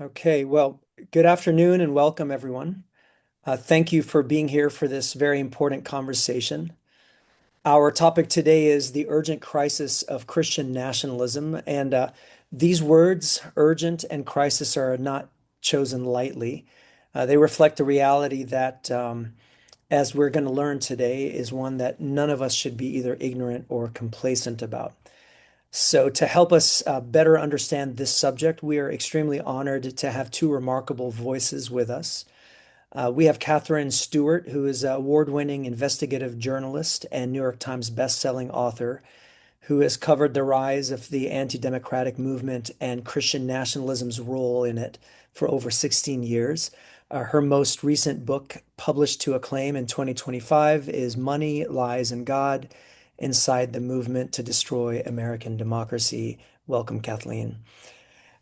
Okay, well, good afternoon and welcome, everyone. Thank you for being here for this very important conversation. Our topic today is the urgent crisis of Christian nationalism. And these words, urgent and crisis, are not chosen lightly. They reflect a reality that, as we're going to learn today, is one that none of us should be either ignorant or complacent about. So, to help us better understand this subject, we are extremely honored to have two remarkable voices with us. We have Catherine Stewart, who is an award-winning investigative journalist and New York Times best-selling author, who has covered the rise of the anti-democratic movement and Christian nationalism's role in it for over 16 years. Her most recent book, published to acclaim in 2025, is Money, Lies, and God: Inside the Movement to Destroy American Democracy. Welcome, Kathleen.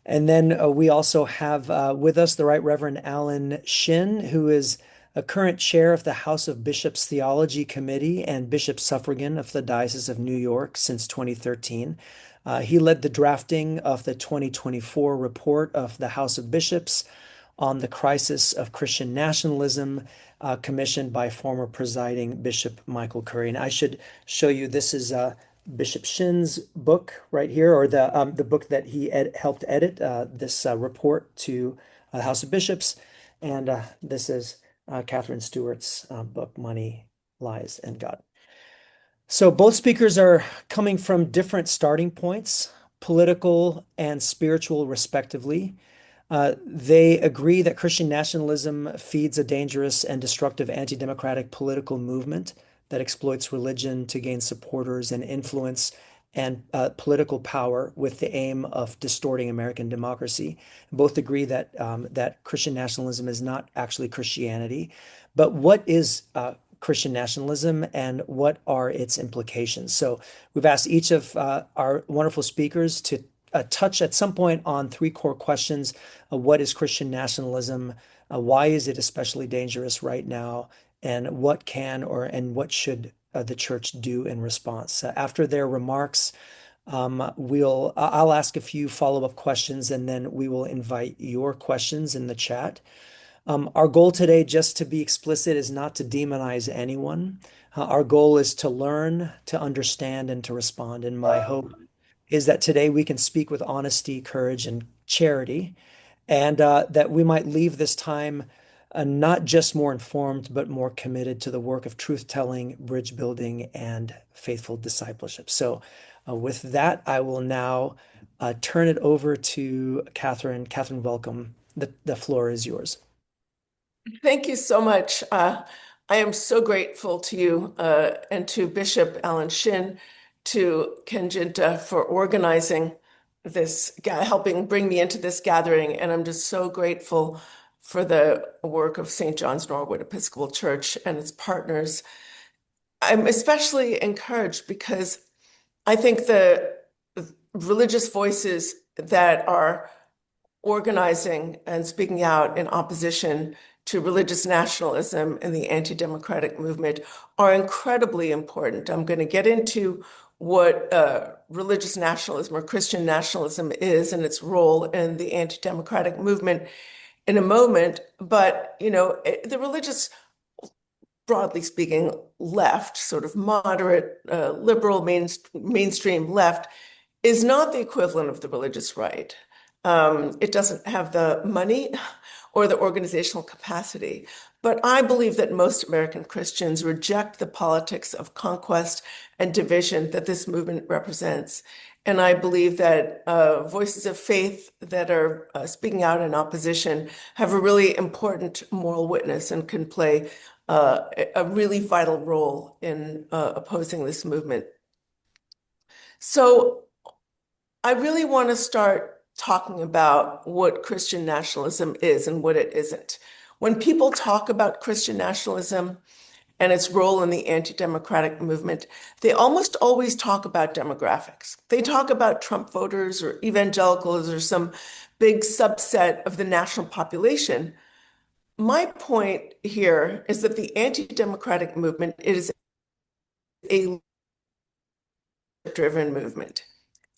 And then we also have with us the Right Reverend Alan Shin, who is a current chair of the House of Bishops Theology Committee and bishop suffragan of the Diocese of New York since 2013. He led the drafting of the 2024 report of the House of Bishops on the crisis of Christian nationalism, commissioned by former presiding Bishop Michael Curry. And I should show you, this is Bishop Shin's book right here, or the book that he helped edit this report to the House of Bishops. And this is Catherine Stewart's book, Money, Lies, and God. So both speakers are coming from different starting points, political and spiritual, respectively. They agree that Christian nationalism feeds a dangerous and destructive anti-democratic political movement that exploits religion to gain supporters and influence and political power with the aim of distorting American democracy. Both agree that that Christian nationalism is not actually Christianity. But what is Christian nationalism and what are its implications? So we've asked each of our wonderful speakers to touch at some point on three core questions. What is Christian nationalism? Why is it especially dangerous right now? And what can and what should the church do in response? After their remarks, I'll ask a few follow-up questions, and then we will invite your questions in the chat. Our goal today, just to be explicit, is not to demonize anyone. Our goal is to learn, to understand, and to respond. And my hope is that today we can speak with honesty, courage, and charity, and that we might leave this time not just more informed, but more committed to the work of truth telling, bridge building, and faithful discipleship. So, with that, I will now turn it over to Catherine. Catherine, welcome. The floor is yours. Thank you so much. I am so grateful to you and to Bishop Alan Shin, to Kenjinta for organizing this, helping bring me into this gathering. And I'm just so grateful for the work of St. John's Norwood Episcopal Church and its partners. I'm especially encouraged because I think the religious voices that are organizing and speaking out in opposition to religious nationalism and the anti-democratic movement are incredibly important. I'm going to get into what religious nationalism or Christian nationalism is and its role in the anti-democratic movement in a moment. But, the religious, broadly speaking, left, sort of moderate, liberal, mainstream left, is not the equivalent of the religious right. It doesn't have the money or the organizational capacity. But I believe that most American Christians reject the politics of conquest and division that this movement represents. And I believe that voices of faith that are speaking out in opposition have a really important moral witness and can play a really vital role in opposing this movement. So I really want to start talking about what Christian nationalism is and what it isn't. When people talk about Christian nationalism and its role in the anti-democratic movement, they almost always talk about demographics. They talk about Trump voters or evangelicals or some big subset of the national population. My point here is that the anti-democratic movement is a driven movement.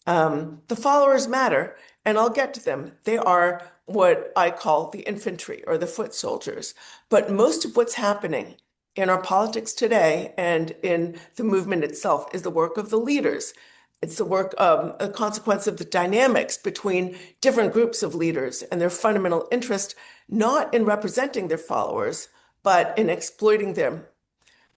The followers matter, and I'll get to them. They are what I call the infantry or the foot soldiers. But most of what's happening in our politics today and in the movement itself is the work of the leaders. It's the work, a consequence of the dynamics between different groups of leaders and their fundamental interest, not in representing their followers, but in exploiting them.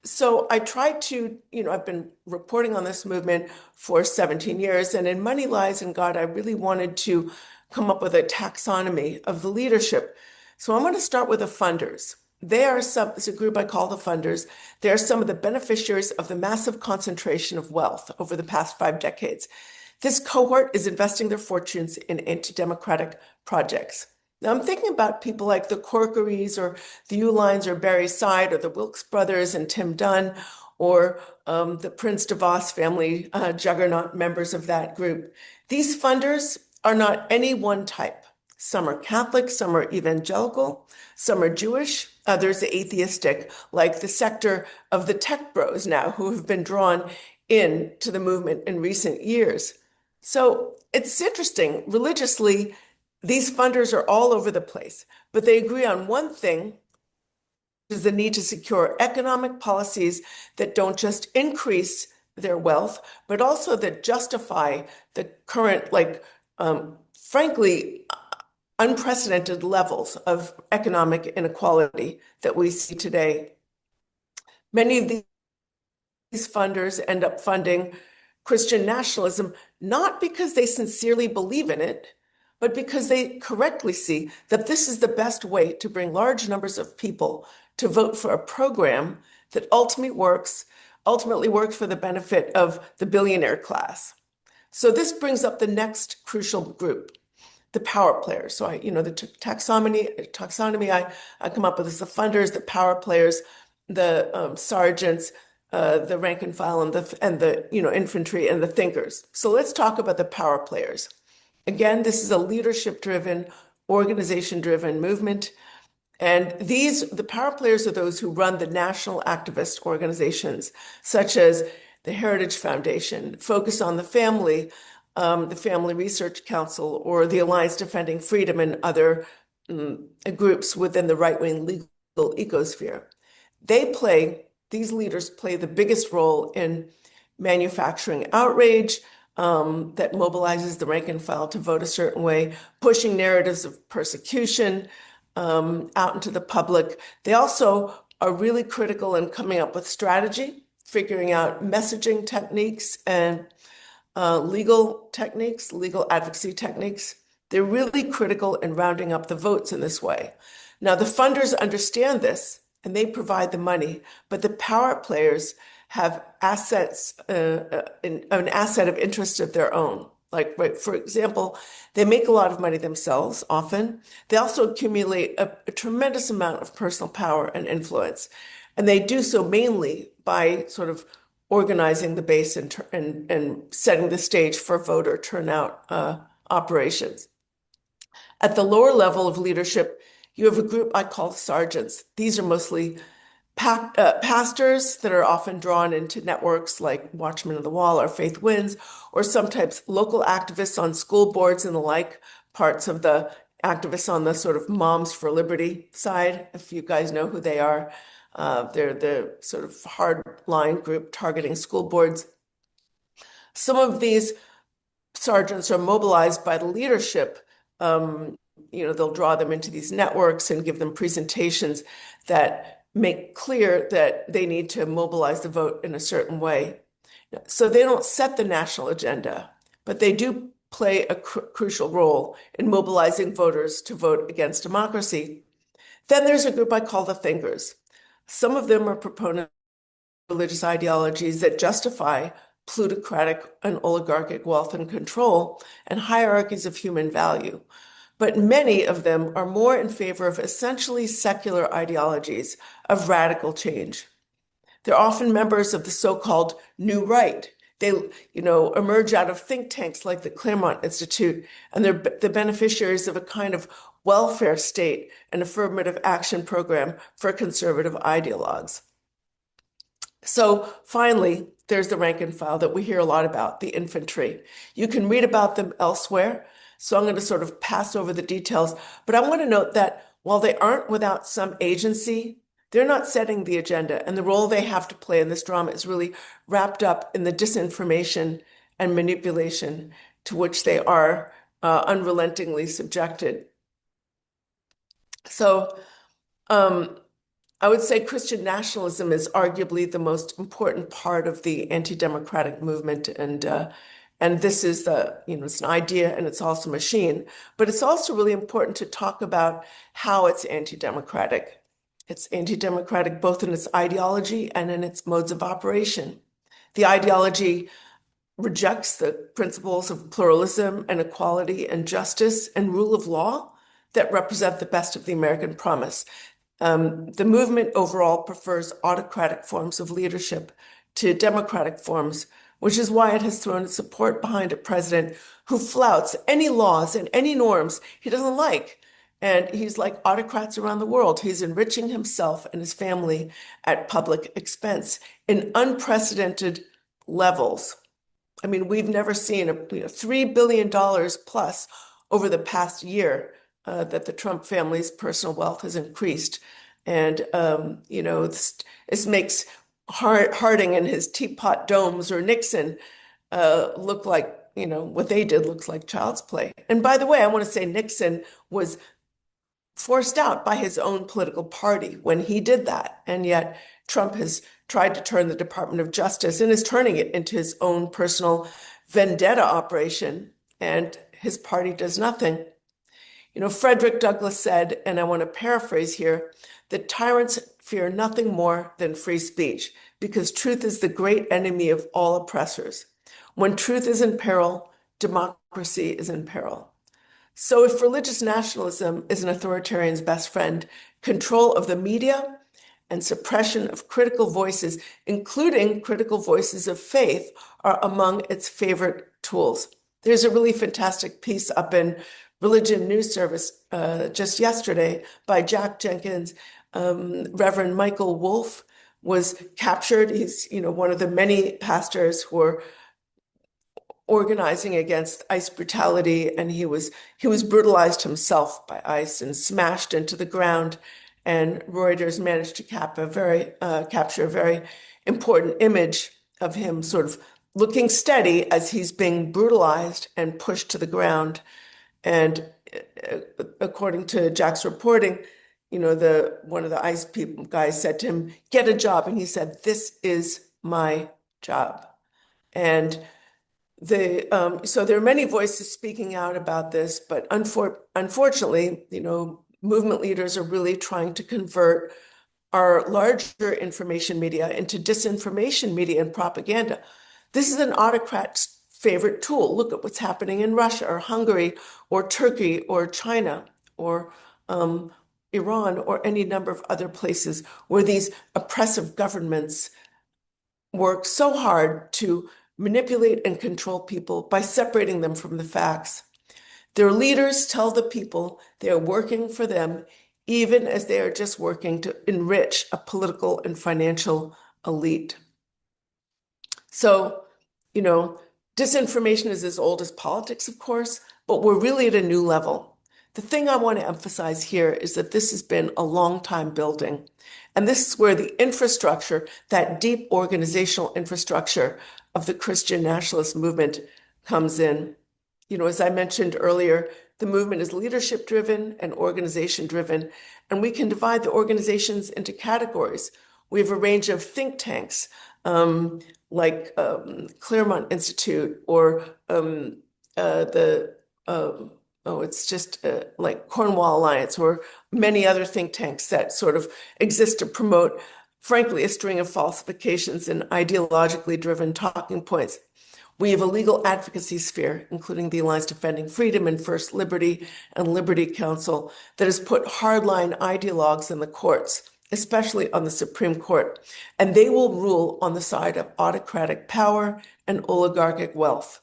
So I tried to, I've been reporting on this movement for 17 years, and in Money Lies and God, I really wanted to come up with a taxonomy of the leadership. So I'm going to start with the funders. It's a group I call the funders. They are some of the beneficiaries of the massive concentration of wealth over the past 5 decades. This cohort is investing their fortunes in anti-democratic projects. Now, I'm thinking about people like the Corkerys or the Uhlines or Barry Side or the Wilkes brothers and Tim Dunn or the Prince DeVos family juggernaut members of that group. These funders are not any one type. Some are Catholic, some are evangelical, some are Jewish, others atheistic, like the sector of the tech bros now who have been drawn into the movement in recent years. So it's interesting. Religiously, these funders are all over the place, but they agree on one thing, is the need to secure economic policies that don't just increase their wealth, but also that justify the current, frankly, unprecedented levels of economic inequality that we see today. Many of these funders end up funding Christian nationalism, not because they sincerely believe in it, but because they correctly see that this is the best way to bring large numbers of people to vote for a program that ultimately works for the benefit of the billionaire class. So this brings up the next crucial group, the power players. So the taxonomy I come up with is the funders, the power players, the sergeants, the rank and file, and the infantry and the thinkers. So let's talk about the power players. Again, this is a leadership-driven, organization-driven movement. And the power players are those who run the national activist organizations, such as the Heritage Foundation, Focus on the Family Research Council, or the Alliance Defending Freedom, and other groups within the right-wing legal ecosphere. These leaders play the biggest role in manufacturing outrage that mobilizes the rank and file to vote a certain way, pushing narratives of persecution out into the public. They also are really critical in coming up with strategy, figuring out messaging techniques and legal techniques, legal advocacy techniques. They're really critical in rounding up the votes in this way. Now, the funders understand this and they provide the money, but the power players have assets, an asset of interest of their own. Like, right, for example, they make a lot of money themselves often. They also accumulate a tremendous amount of personal power and influence. And they do so mainly by sort of organizing the base and setting the stage for voter turnout operations. At the lower level of leadership, you have a group I call sergeants. These are mostly pastors that are often drawn into networks like Watchmen of the Wall or Faith Wins, or sometimes local activists on school boards and the like, parts of the activists on the sort of Moms for Liberty side, if you guys know who they are. They're the sort of hard-line group targeting school boards. Some of these sergeants are mobilized by the leadership. They'll draw them into these networks and give them presentations that make clear that they need to mobilize the vote in a certain way. So they don't set the national agenda, but they do play a crucial role in mobilizing voters to vote against democracy. Then there's a group I call the thinkers. Some of them are proponents of religious ideologies that justify plutocratic and oligarchic wealth and control and hierarchies of human value. But many of them are more in favor of essentially secular ideologies of radical change. They're often members of the so-called New Right. They, emerge out of think tanks like the Claremont Institute, and they're the beneficiaries of a kind of welfare state and affirmative action program for conservative ideologues. So finally, there's the rank and file that we hear a lot about, the infantry. You can read about them elsewhere. So I'm going to sort of pass over the details, but I want to note that while they aren't without some agency, they're not setting the agenda, and the role they have to play in this drama is really wrapped up in the disinformation and manipulation to which they are unrelentingly subjected. So, um, I would say Christian nationalism is arguably the most important part of the anti-democratic movement, and this is it's an idea and it's also a machine, but it's also really important to talk about how it's anti-democratic. It's anti-democratic both in its ideology and in its modes of operation. The ideology rejects the principles of pluralism and equality and justice and rule of law that represent the best of the American promise. The movement overall prefers autocratic forms of leadership to democratic forms, which is why it has thrown its support behind a president who flouts any laws and any norms he doesn't like. And he's like autocrats around the world. He's enriching himself and his family at public expense in unprecedented levels. I mean, we've never seen $3 billion plus over the past year that the Trump family's personal wealth has increased. And, this makes Harding and his teapot domes or Nixon look like, what they did looks like child's play. And by the way, I want to say Nixon was forced out by his own political party when he did that. And yet Trump has tried to turn the Department of Justice and is turning it into his own personal vendetta operation, and his party does nothing. Frederick Douglass said, and I want to paraphrase here, that tyrants fear nothing more than free speech because truth is the great enemy of all oppressors. When truth is in peril, democracy is in peril. So if religious nationalism is an authoritarian's best friend, control of the media and suppression of critical voices, including critical voices of faith, are among its favorite tools. There's a really fantastic piece up in Religion News Service just yesterday by Jack Jenkins. Reverend Michael Wolfe was captured. He's, one of the many pastors who are organizing against ICE brutality, and he was brutalized himself by ICE and smashed into the ground. And Reuters managed to capture a very important image of him sort of looking steady as he's being brutalized and pushed to the ground. And according to Jack's reporting, the one of the ICE people guys said to him, "Get a job," and he said, "This is my job." And so there are many voices speaking out about this, but unfortunately, movement leaders are really trying to convert our larger information media into disinformation media and propaganda. This is an autocrat's favorite tool. Look at what's happening in Russia or Hungary or Turkey or China or Iran or any number of other places where these oppressive governments work so hard to manipulate and control people by separating them from the facts. Their leaders tell the people they are working for them, even as they are just working to enrich a political and financial elite. So, you know, disinformation is as old as politics, of course, but we're really at a new level. The thing I want to emphasize here is that this has been a long time building. And this is where the infrastructure, that deep organizational infrastructure of the Christian nationalist movement comes in. As I mentioned earlier, the movement is leadership driven and organization driven, and we can divide the organizations into categories. We have a range of think tanks, like Claremont Institute or like Cornwall Alliance or many other think tanks that sort of exist to promote, frankly, a string of falsifications and ideologically driven talking points. We have a legal advocacy sphere, including the Alliance Defending Freedom and First Liberty and Liberty Council, that has put hardline ideologues in the courts, especially on the Supreme Court, and they will rule on the side of autocratic power and oligarchic wealth.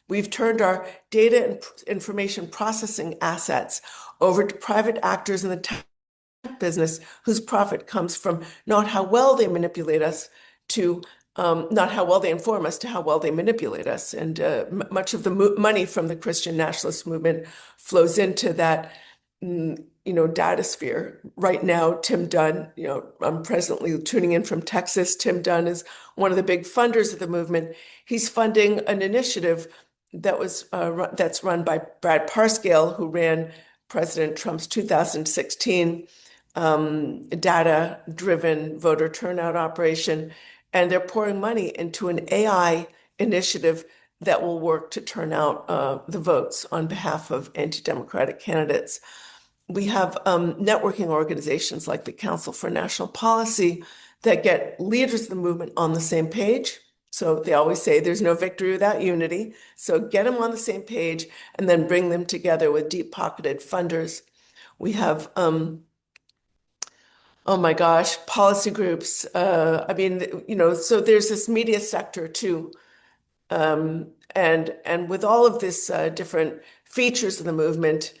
We've turned our data and information processing assets over to private actors in the tech business whose profit comes from not how well they manipulate us to not how well they inform us, to how well they manipulate us. And much of the mo money from the Christian nationalist movement flows into that, data sphere. Right now, Tim Dunn, I'm presently tuning in from Texas. Tim Dunn is one of the big funders of the movement. He's funding an initiative that's run by Brad Parscale, who ran President Trump's 2016 data-driven voter turnout operation, and they're pouring money into an AI initiative that will work to turn out the votes on behalf of anti-democratic candidates. We have networking organizations like the Council for National Policy that get leaders of the movement on the same page. So they always say there's no victory without unity. So get them on the same page and then bring them together with deep-pocketed funders. We have oh my gosh, policy groups. I mean, so there's this media sector too. And with all of this different features of the movement,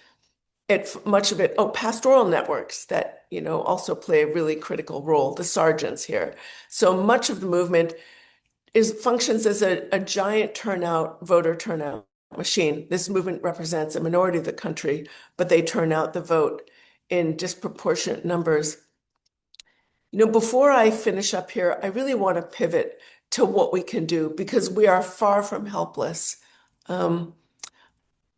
much of it, pastoral networks that, also play a really critical role, the sergeants here. So much of the movement functions as a giant voter turnout machine. This movement represents a minority of the country, but they turn out the vote in disproportionate numbers. Before I finish up here, I really want to pivot to what we can do because we are far from helpless. Um,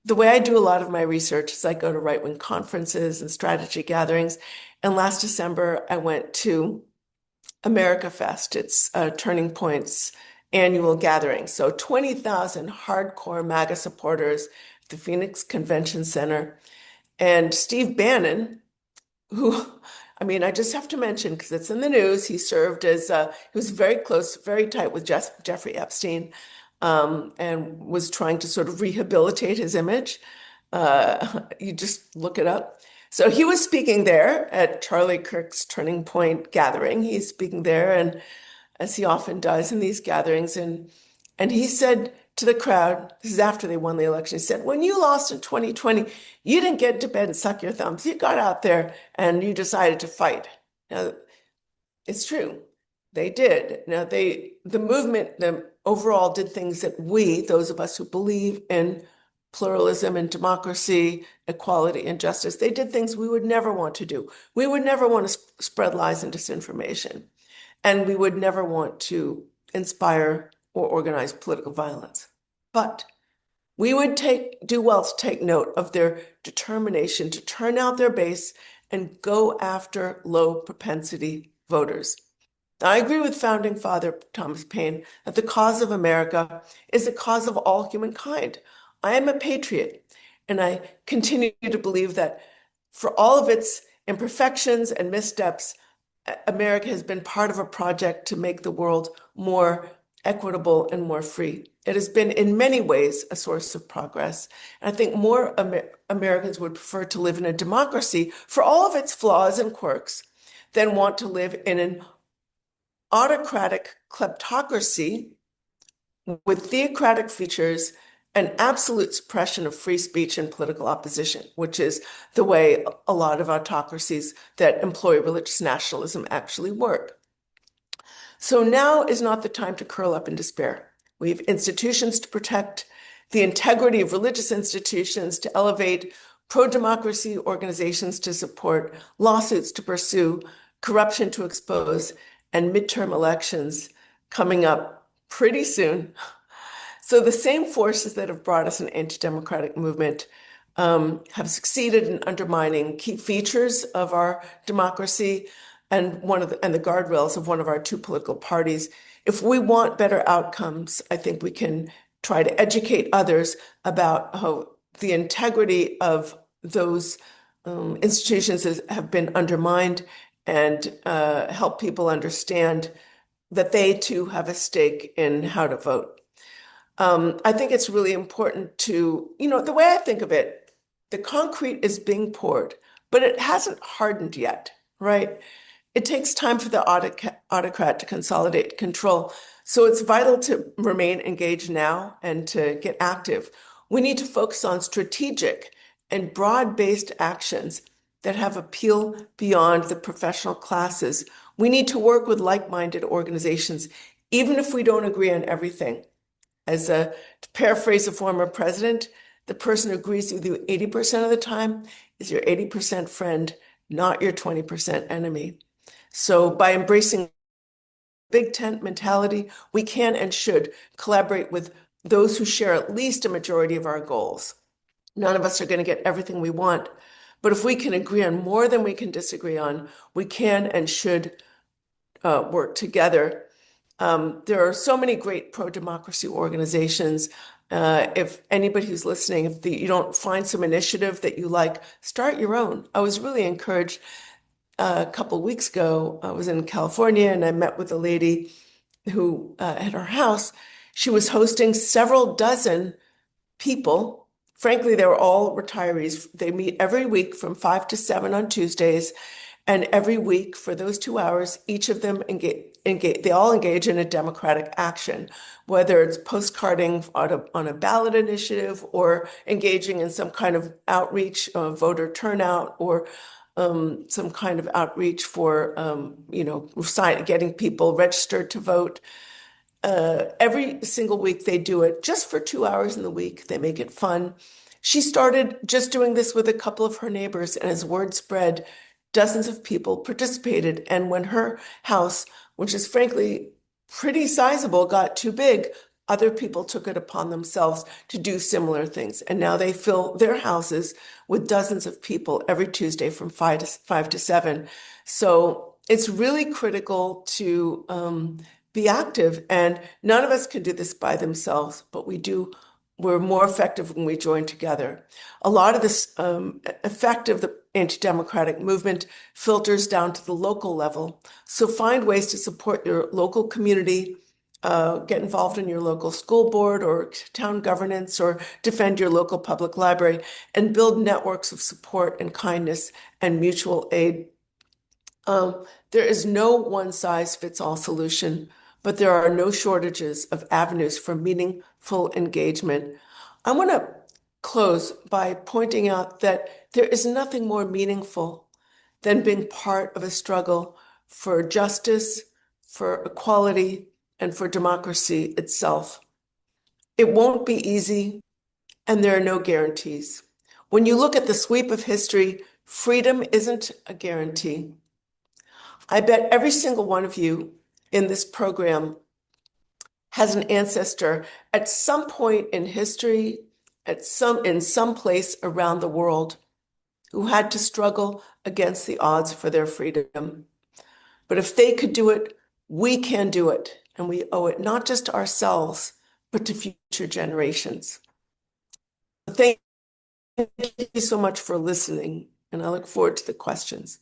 the way I do a lot of my research is I go to right-wing conferences and strategy gatherings. And last December, I went to America Fest. It's Turning Point's annual gathering. So 20,000 hardcore MAGA supporters at the Phoenix Convention Center. And Steve Bannon, who, I mean, I just have to mention because it's in the news. He served as, he was very close, very tight with Jeffrey Epstein, and was trying to sort of rehabilitate his image. You just look it up. So he was speaking there at Charlie Kirk's Turning Point gathering. He's speaking there, and as he often does in these gatherings, and he said to the crowd, this is after they won the election, he said, when you lost in 2020, you didn't get to bed and suck your thumbs. You got out there and you decided to fight. Now, it's true. They did. Now, the movement, overall did things that those of us who believe in pluralism and democracy, equality and justice, they did things we would never want to do. We would never want to spread lies and disinformation. And we would never want to inspire or organize political violence. But we would do well to take note of their determination to turn out their base and go after low propensity voters. I agree with founding father Thomas Paine that the cause of America is the cause of all humankind. I am a patriot, and I continue to believe that for all of its imperfections and missteps, America has been part of a project to make the world more equitable and more free. It has been in many ways a source of progress. And I think more Americans would prefer to live in a democracy for all of its flaws and quirks than want to live in an autocratic kleptocracy with theocratic features and absolute suppression of free speech and political opposition, which is the way a lot of autocracies that employ religious nationalism actually work. So now is not the time to curl up in despair. We have institutions to protect, the integrity of religious institutions to elevate, pro-democracy organizations to support, lawsuits to pursue, corruption to expose, and midterm elections coming up pretty soon. So the same forces that have brought us an anti-democratic movement have succeeded in undermining key features of our democracy and the guardrails of one of our two political parties. If we want better outcomes, I think we can try to educate others about how the integrity of those institutions have been undermined and help people understand that they too have a stake in how to vote. I think it's really important the way I think of it, the concrete is being poured, but it hasn't hardened yet, right? It takes time for the autocrat to consolidate control. So it's vital to remain engaged now and to get active. We need to focus on strategic and broad-based actions that have appeal beyond the professional classes We need to work with like-minded organizations, even if we don't agree on everything. To paraphrase a former president, the person who agrees with you 80% of the time is your 80% friend, not your 20% enemy. So by embracing big tent mentality, we can and should collaborate with those who share at least a majority of our goals. None of us are going to get everything we want, but if we can agree on more than we can disagree on, we can and should work together. There are so many great pro-democracy organizations. If anybody who's listening, if you don't find some initiative that you like, start your own. I was really encouraged a couple of weeks ago. I was in California and I met with a lady who at her house, she was hosting several dozen people. Frankly, they were all retirees. They meet every week from 5 to 7 on Tuesdays. And every week for those 2 hours, each of them they all engage in a democratic action, whether it's postcarding on a ballot initiative or engaging in some kind of outreach, voter turnout, or some kind of outreach for, getting people registered to vote. Every single week they do it just for 2 hours in the week. They make it fun. She started just doing this with a couple of her neighbors, and as word spread, dozens of people participated. And when her house, which is frankly pretty sizable, got too big, other people took it upon themselves to do similar things. And now they fill their houses with dozens of people every Tuesday from 5 to 7. So it's really critical to be active. And none of us can do this by themselves, but we're more effective when we join together. A lot of this effect of the anti-democratic movement filters down to the local level. So find ways to support your local community, get involved in your local school board or town governance, or defend your local public library, and build networks of support and kindness and mutual aid. There is no one-size-fits-all solution, but there are no shortages of avenues for meaningful engagement. I want to close by pointing out that there is nothing more meaningful than being part of a struggle for justice, for equality, and for democracy itself. It won't be easy, and there are no guarantees. When you look at the sweep of history, freedom isn't a guarantee. I bet every single one of you in this program has an ancestor at some point in history, in some place around the world, who had to struggle against the odds for their freedom. But if they could do it, we can do it. And we owe it not just to ourselves, but to future generations. Thank you so much for listening. And I look forward to the questions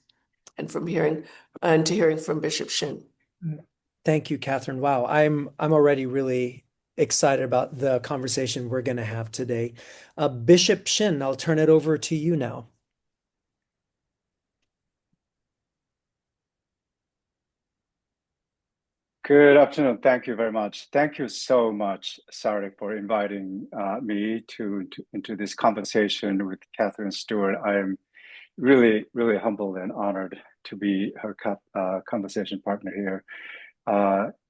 and to hearing from Bishop Shin. Thank you, Catherine. Wow, I'm already really excited about the conversation we're going to have today. Bishop Shin, I'll turn it over to you now. Good afternoon. Thank you very much. Thank you so much, Sari, for inviting me into this conversation with Catherine Stewart. I am really, really humbled and honored to be her conversation partner here.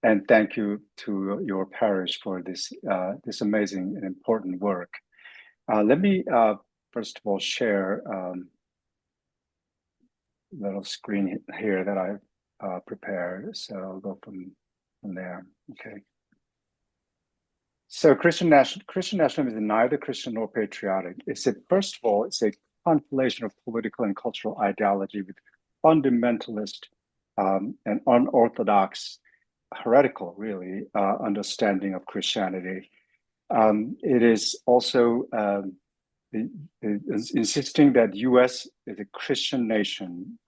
And thank you to your parish for this amazing and important work. Let me first of all share a little screen here that I've prepared. So I'll go from there. Okay. So Christian nationalism is neither Christian nor patriotic. First of all, it's a conflation of political and cultural ideology with fundamentalist and unorthodox, heretical, really, understanding of Christianity. It is also insisting that U.S. is a Christian nation.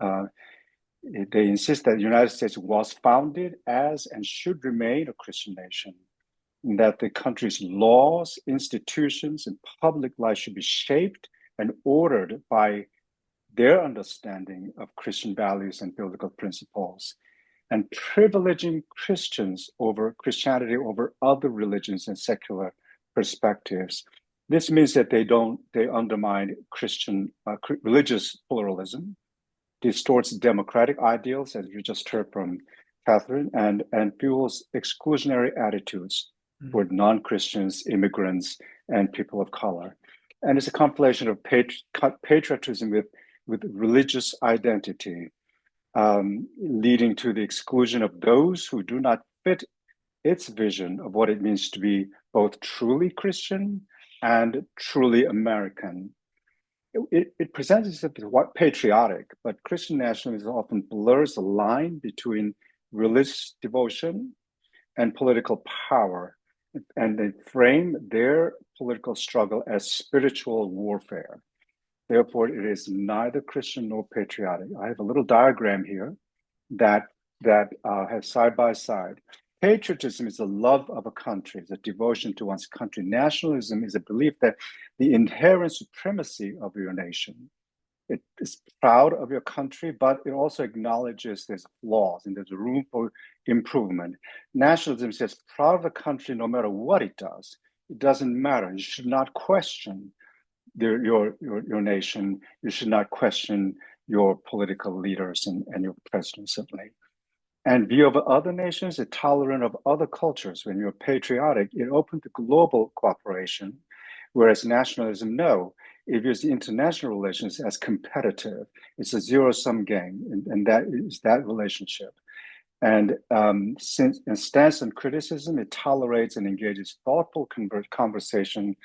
They insist that the United States was founded as and should remain a Christian nation, and that the country's laws, institutions, and public life should be shaped and ordered by their understanding of Christian values and biblical principles, and privileging Christianity over other religions and secular perspectives. This means that they undermine Christian religious pluralism, distorts democratic ideals, as we just heard from Catherine, and fuels exclusionary attitudes toward non-Christians, immigrants, and people of color. And it's a conflation of patriotism with religious identity, leading to the exclusion of those who do not fit its vision of what it means to be both truly Christian and truly American. It presents itself as patriotic, but Christian nationalism often blurs the line between religious devotion and political power, and they frame their political struggle as spiritual warfare. Therefore, it is neither Christian nor patriotic. I have a little diagram here that has side by side. Patriotism is a love of a country, it's a devotion to one's country. Nationalism is a belief that the inherent supremacy of your nation. It is proud of your country, but it also acknowledges there's flaws and there's room for improvement. Nationalism says proud of the country no matter what it does. It doesn't matter. You should not question your nation. You should not question your political leaders and your president, certainly. And view of other nations, is tolerant of other cultures. When you're patriotic, it opens to global cooperation, whereas nationalism, no, it views international relations as competitive. It's a zero-sum game, and that is that relationship. And since it stands on criticism, it tolerates and engages thoughtful conversation.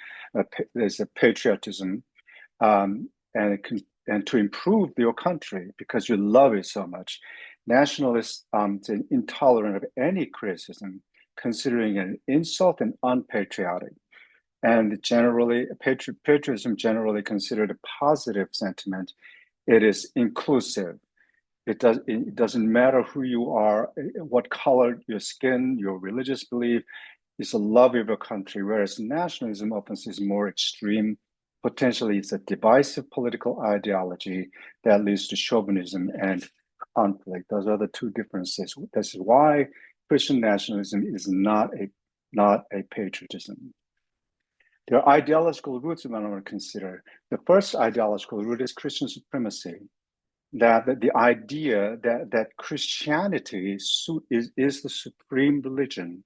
There's a patriotism, and to improve your country because you love it so much. Nationalists are intolerant of any criticism, considering it an insult and unpatriotic. And generally, patriotism generally considered a positive sentiment. It is inclusive. It doesn't matter who you are, what color your skin, your religious belief. It's a love of your country, whereas nationalism often is more extreme. Potentially, it's a divisive political ideology that leads to chauvinism and conflict. Those are the two differences. This is why Christian nationalism is not a patriotism. There are ideological roots we want to consider. The first ideological root is Christian supremacy. That the idea that Christianity is the supreme religion,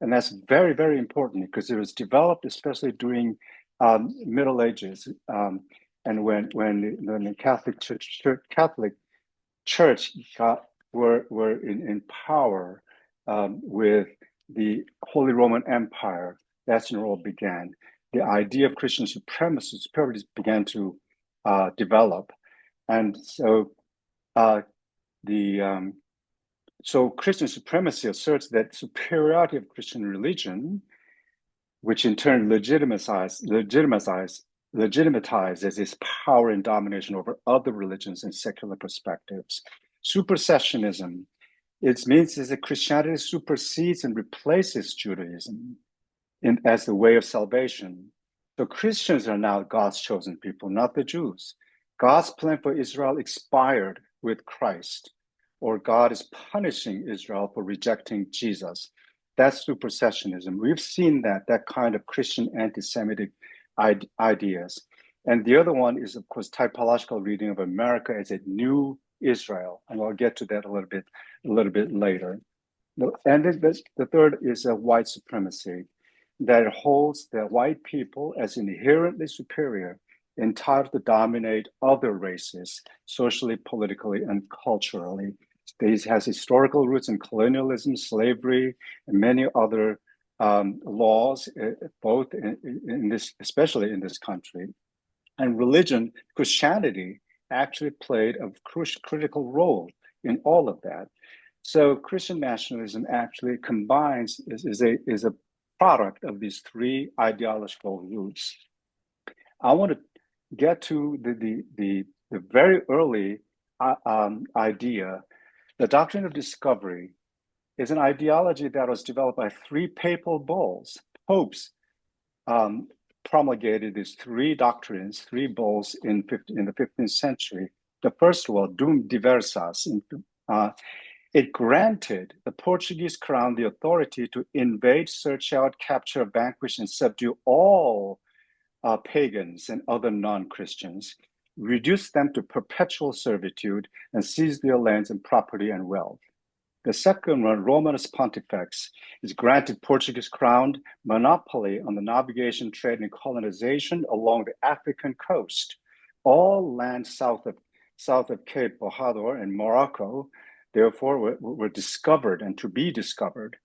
and that's very, very important because it was developed especially during Middle Ages, and when the Catholic Church were in power with the Holy Roman Empire. That's when it all began. The idea of Christian supremacy began to develop. And so so Christian supremacy asserts that superiority of Christian religion, which in turn legitimizes its power and domination over other religions and secular perspectives. Supersessionism, it means is that Christianity supersedes and replaces Judaism as the way of salvation. So Christians are now God's chosen people, not the Jews. God's plan for Israel expired with Christ, or God is punishing Israel for rejecting Jesus. That's supersessionism. We've seen that kind of Christian anti-Semitic ideas. And the other one is, of course, typological reading of America as a new Israel, and I'll get to that a little bit later. And the third is a white supremacy that holds the white people as inherently superior, entitled to dominate other races, socially, politically, and culturally. This has historical roots in colonialism, slavery, and many other laws, both in this, especially in this country. And religion, Christianity, actually played a critical role in all of that. So Christian nationalism actually combines is a product of these three ideological roots. I want to get to the very early idea. The doctrine of discovery is an ideology that was developed by three papal bulls. Popes promulgated these three doctrines, three bulls in the 15th century. The first one, Dum Diversas, it granted the Portuguese crown the authority to invade, search out, capture, vanquish, and subdue all pagans and other non-Christians. reduced them to perpetual servitude, and seized their lands and property and wealth. The second one, Romanus Pontifex, is granted Portuguese crown monopoly on the navigation, trade, and colonization along the African coast. All land south of Cape Bojador and Morocco, therefore, were discovered and to be discovered.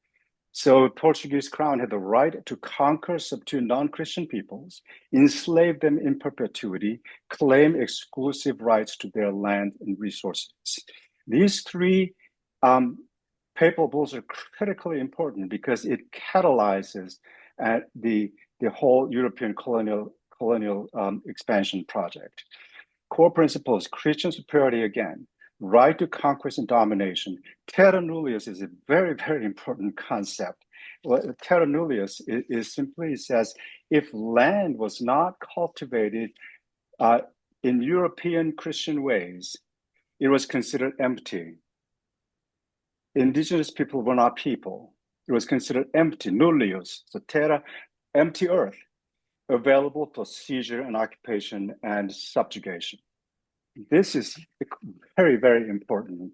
So Portuguese crown had the right to conquer, subdue non-Christian peoples, enslave them in perpetuity, claim exclusive rights to their land and resources. These three papal bulls are critically important because it catalyzes the whole European colonial expansion project. Core principles: Christian superiority again, right to conquest and domination. Terra nullius is a very, very important concept. Well, terra nullius is simply says if land was not cultivated in European Christian ways, it was considered empty. Indigenous people were not people. It was considered empty, nullius, so terra, empty earth, available for seizure and occupation and subjugation. This is very, very important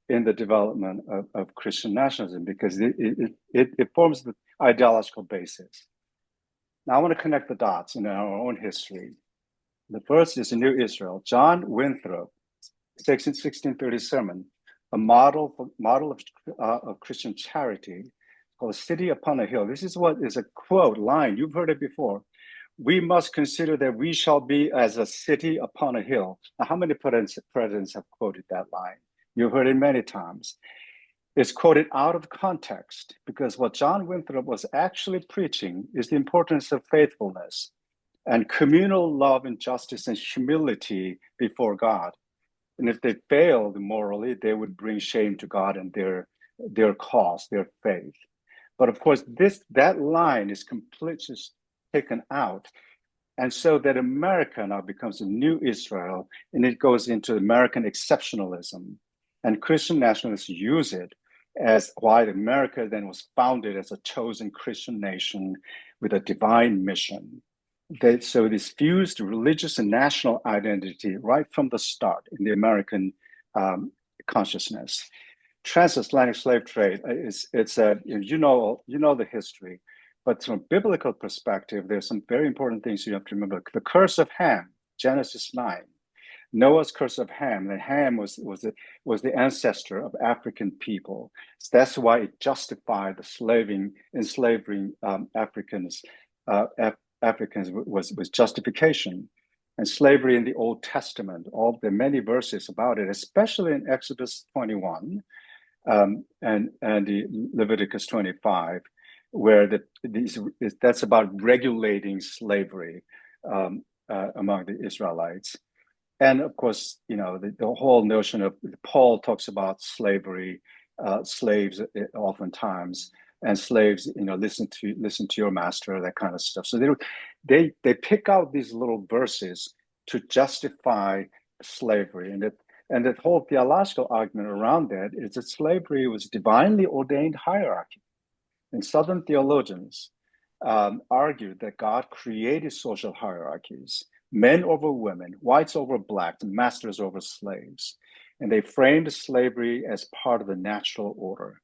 in the development of Christian nationalism because it forms the ideological basis. Now I want to connect the dots in our own history. The first is the New Israel. John Winthrop, 1630 sermon, a model of Christian charity called "City Upon a Hill." This is what is a quote line. You've heard it before. We must consider that we shall be as a city upon a hill. Now, how many presidents have quoted that line? You've heard it many times. It's quoted out of context because what John Winthrop was actually preaching is the importance of faithfulness and communal love and justice and humility before God. And if they failed morally, they would bring shame to God and their cause, their faith. But of course, that line is completely taken out. And so that America now becomes a new Israel, and it goes into American exceptionalism. And Christian nationalists use it as why America then was founded as a chosen Christian nation with a divine mission. So it is fused religious and national identity right from the start in the American consciousness. Transatlantic slave trade you know the history, but from a biblical perspective, there's some very important things you have to remember. The curse of Ham, Genesis 9, Noah's curse of Ham. And Ham was the ancestor of African people. So that's why it justified the enslaving Africans. Africans was justification. And slavery in the Old Testament, all the many verses about it, especially in Exodus 21 and the Leviticus 25, where that's about regulating slavery among the Israelites. And of course, the whole notion of Paul talks about slavery, slaves oftentimes, and slaves, listen to your master, that kind of stuff. So they pick out these little verses to justify slavery, and that whole theological argument around that is that slavery was divinely ordained hierarchy. And Southern theologians argued that God created social hierarchies, men over women, whites over blacks, masters over slaves. And they framed slavery as part of the natural order.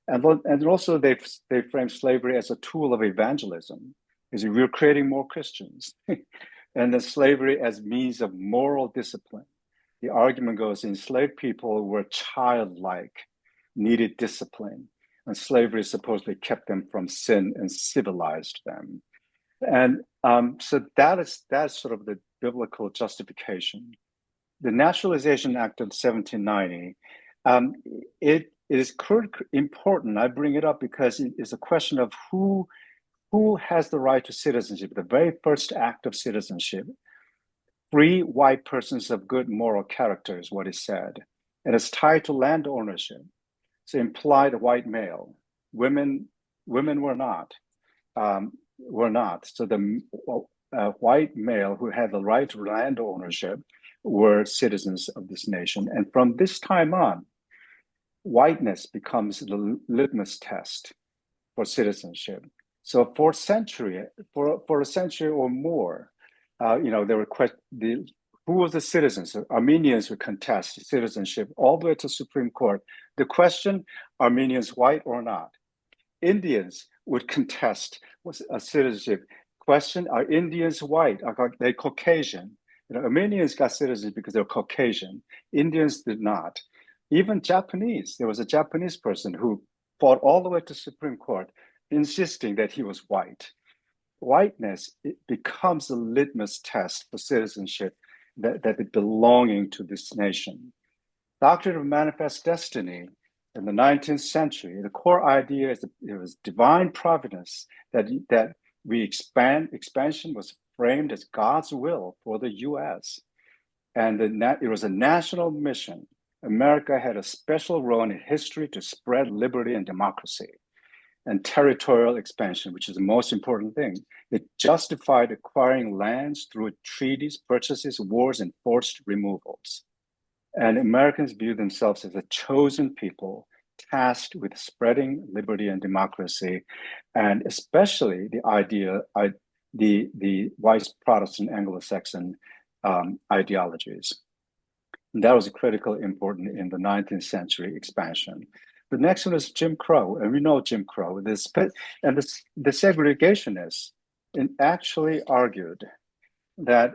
And also they framed slavery as a tool of evangelism, because we're creating more Christians. And then slavery as means of moral discipline. The argument goes, enslaved people were childlike, needed discipline, and slavery supposedly kept them from sin and civilized them. And so that's sort of the biblical justification. The Naturalization Act of 1790, it is important. I bring it up because it is a question of who has the right to citizenship. The very first act of citizenship, free white persons of good moral character is what is said. And it's tied to land ownership. So implied white male. Women were not. So the white male who had the right to land ownership were citizens of this nation. And from this time on, whiteness becomes the litmus test for citizenship. So for a century or more, there were who was the citizens? Armenians would contest citizenship all the way to Supreme Court. The question, Armenians white or not? Indians would contest was a citizenship question. Are Indians white? Are they Caucasian? Armenians got citizenship because they're Caucasian. Indians did not. Even Japanese, there was a Japanese person who fought all the way to Supreme Court, insisting that he was white. Whiteness, it becomes a litmus test for citizenship, that it belonging to this nation. Doctrine of Manifest Destiny in the 19th century, the core idea is that it was divine providence, that expansion was framed as God's will for the U.S. And it was a national mission. America had a special role in history to spread liberty and democracy and territorial expansion, which is the most important thing. It justified acquiring lands through treaties, purchases, wars, and forced removals. And Americans view themselves as a chosen people tasked with spreading liberty and democracy, and especially the idea, the white Protestant Anglo-Saxon ideologies. And that was critically important in the 19th century expansion. The next one is Jim Crow, and we know Jim Crow. The segregationists actually argued that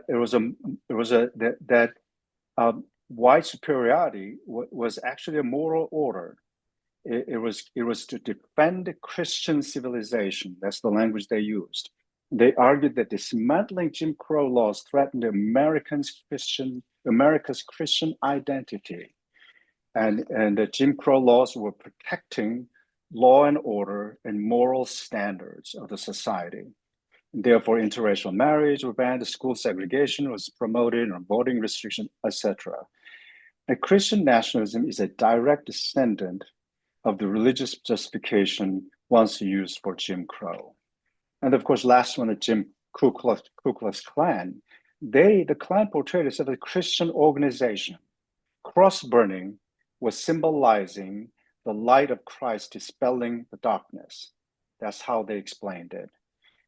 white superiority was actually a moral order. It was to defend Christian civilization. That's the language they used. They argued that dismantling Jim Crow laws threatened America's Christian identity. And the Jim Crow laws were protecting law and order and moral standards of the society. Therefore, interracial marriage was banned, school segregation was promoted, or voting restriction, etc. And Christian nationalism is a direct descendant of the religious justification once used for Jim Crow. And of course, last one, the Ku Klux Klan. The Klan portrayed itself as a Christian organization. Cross burning was symbolizing the light of Christ dispelling the darkness. That's how they explained it.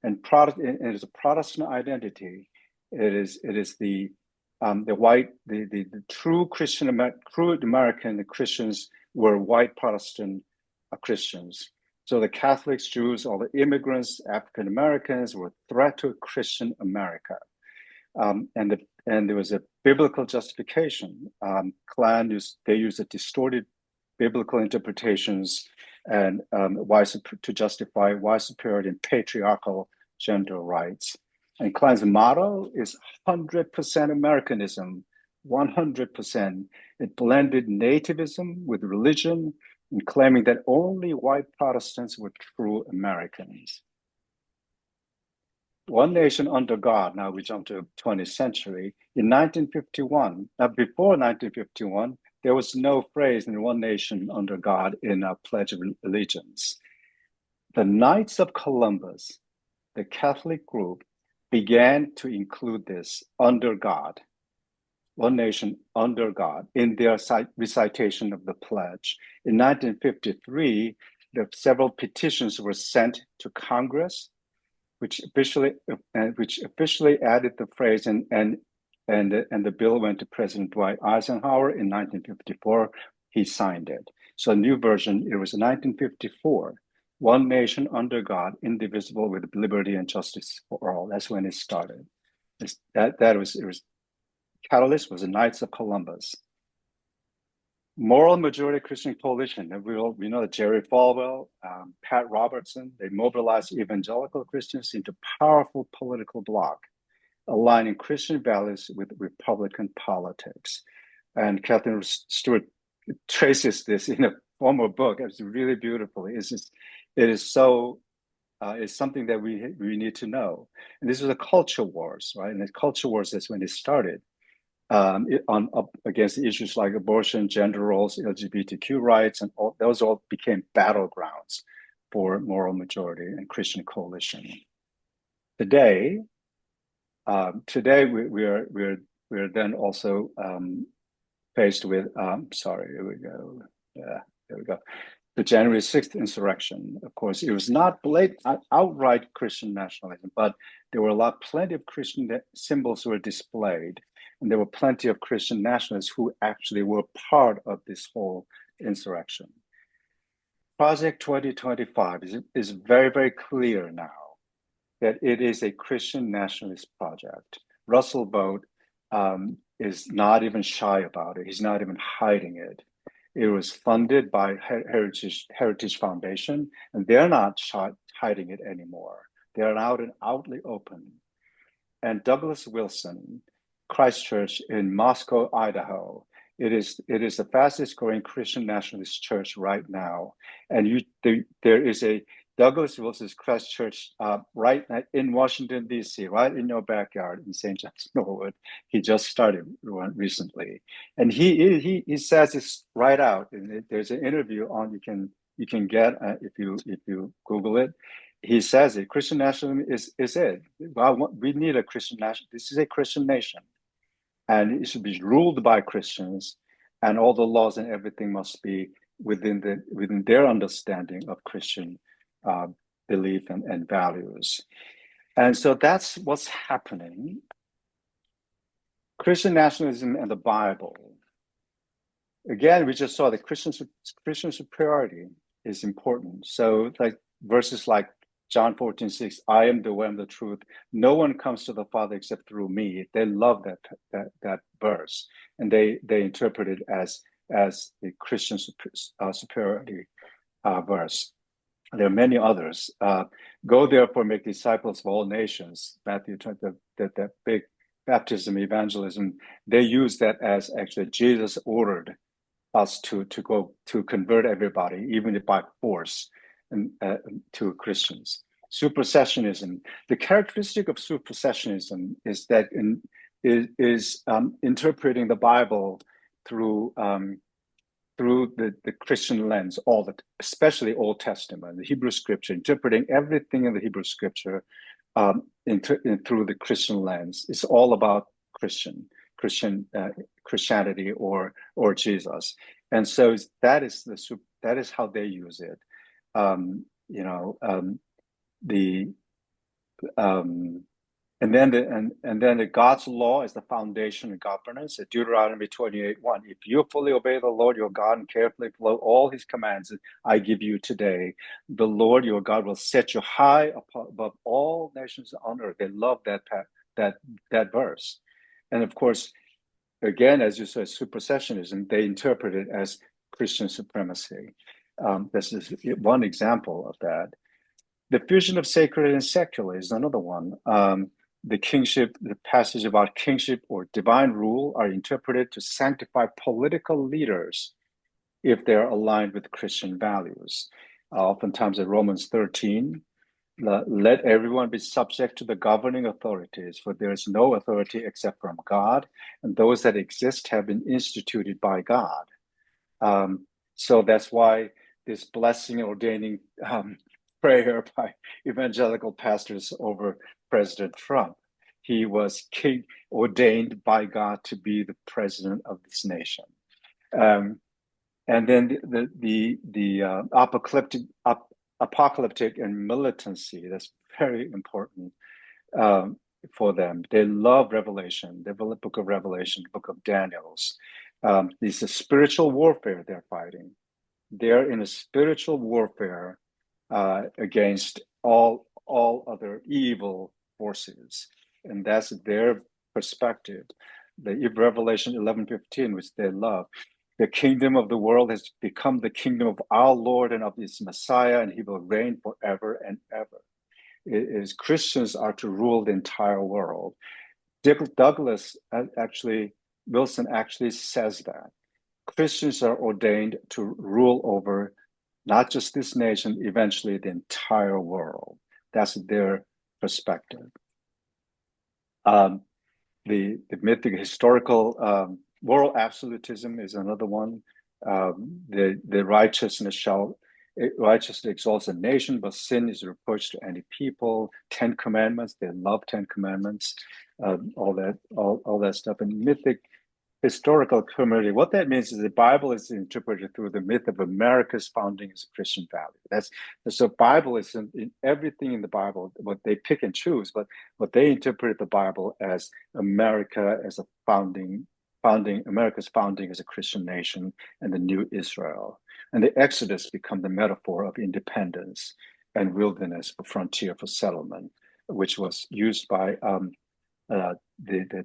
And it is a Protestant identity. It is the true true American Christians were white Protestant Christians. So the Catholics, Jews, all the immigrants, African Americans were a threat to Christian America. And there was a biblical justification. Klan they used a distorted biblical interpretations and to justify white superiority and patriarchal gender rights. And Klan's motto is 100% Americanism, 100%. It blended nativism with religion and claiming that only white Protestants were true Americans. One nation under God, now we jump to 20th century. In 1951, before 1951, there was no phrase in one nation under God in our Pledge of Allegiance. The Knights of Columbus, the Catholic group, began to include this under God, one nation under God, in their recitation of the pledge. In 1953, several petitions were sent to Congress, which officially added the phrase, and the bill went to President Dwight Eisenhower in 1954. He signed it. So a new version, it was 1954. One nation under God, indivisible, with liberty and justice for all. That's when it started. Catalyst was the Knights of Columbus. Moral Majority Christian Coalition. And we know that Jerry Falwell, Pat Robertson, they mobilized evangelical Christians into powerful political bloc, aligning Christian values with Republican politics. And Catherine Stewart traces this in a former book. It's really beautiful. It's something that we need to know. And this was a culture wars, right? And the culture wars is when it started. Against issues like abortion, gender roles, LGBTQ rights, and those all became battlegrounds for Moral Majority and Christian Coalition. Today, we're then also faced with. Here we go. Yeah, there we go. The January 6th insurrection. Of course, it was not outright Christian nationalism, but there were plenty of Christian symbols were displayed. And there were plenty of Christian nationalists who actually were part of this whole insurrection. Project 2025 is very, very clear now that it is a Christian nationalist project. Russell Vought is not even shy about it. He's not even hiding it. It was funded by Heritage Foundation, and they're not hiding it anymore. They're out and outly open. And Douglas Wilson, Christ Church in Moscow, Idaho, it is the fastest growing Christian nationalist church right now. And there is a Douglas Wilson's Christ Church right in Washington, D.C., right in your backyard in St. John's, Norwood. He just started one recently. And he says this right out. And there's an interview on you can get if you Google it. He says it. Christian nationalism is it. Well, we need a Christian nation. This is a Christian nation, and it should be ruled by Christians, and all the laws and everything must be within their understanding of Christian belief and values. And so that's what's happening. Christian nationalism and the Bible. Again, we just saw that Christian superiority is important. So like verses like John 14:6, I am the way and the truth. No one comes to the Father except through me. They love that verse, and they interpret it as the Christian superiority verse. There are many others. Go therefore, make disciples of all nations. Matthew 20, that big baptism evangelism. They use that as actually Jesus ordered us to go to convert everybody, even if by force, and to Christians. Supersessionism. The characteristic of supersessionism is that is interpreting the Bible through the Christian lens, especially Old Testament, the Hebrew Scripture, interpreting everything in the Hebrew Scripture through the Christian lens. It's all about Christianity or Jesus, and so that is how they use it. And then the God's law is the foundation of governance. Deuteronomy 28:1. If you fully obey the Lord your God and carefully follow all his commands I give you today, the Lord your God will set you high above all nations on earth. They love that verse. And of course, again, as you said, supersessionism, they interpret it as Christian supremacy. This is one example of that. The fusion of sacred and secular is another one. The passage about kingship or divine rule are interpreted to sanctify political leaders if they're aligned with Christian values. Oftentimes in Romans 13, let everyone be subject to the governing authorities, for there is no authority except from God, and those that exist have been instituted by God. So that's why this blessing ordaining prayer by evangelical pastors over President Trump. He was ordained by God to be the president of this nation. And then the apocalyptic and militancy, that's very important for them. They love Revelation, the book of Revelation, the book of Daniel's. This is spiritual warfare they're fighting. They're in a spiritual warfare against all other evil forces, and that's their perspective. The Revelation 11:15, which they love, the kingdom of the world has become the kingdom of our Lord and of his Messiah, and he will reign forever and ever. Christians are to rule the entire world. Wilson actually says that Christians are ordained to rule over not just this nation, eventually the entire world. That's their perspective. The mythic historical moral absolutism is another one. The righteousness exalts a nation, but sin is a reproach to any people. 10 Commandments, they love 10 Commandments, all that stuff. And mythic historical community. What that means is the Bible is interpreted through the myth of America's founding as a Christian value. That's so Bible is in everything in the Bible, what they pick and choose, but what they interpret the Bible as America as a America's founding as a Christian nation and the new Israel. And the Exodus become the metaphor of independence and wilderness, a frontier for settlement, which was used by the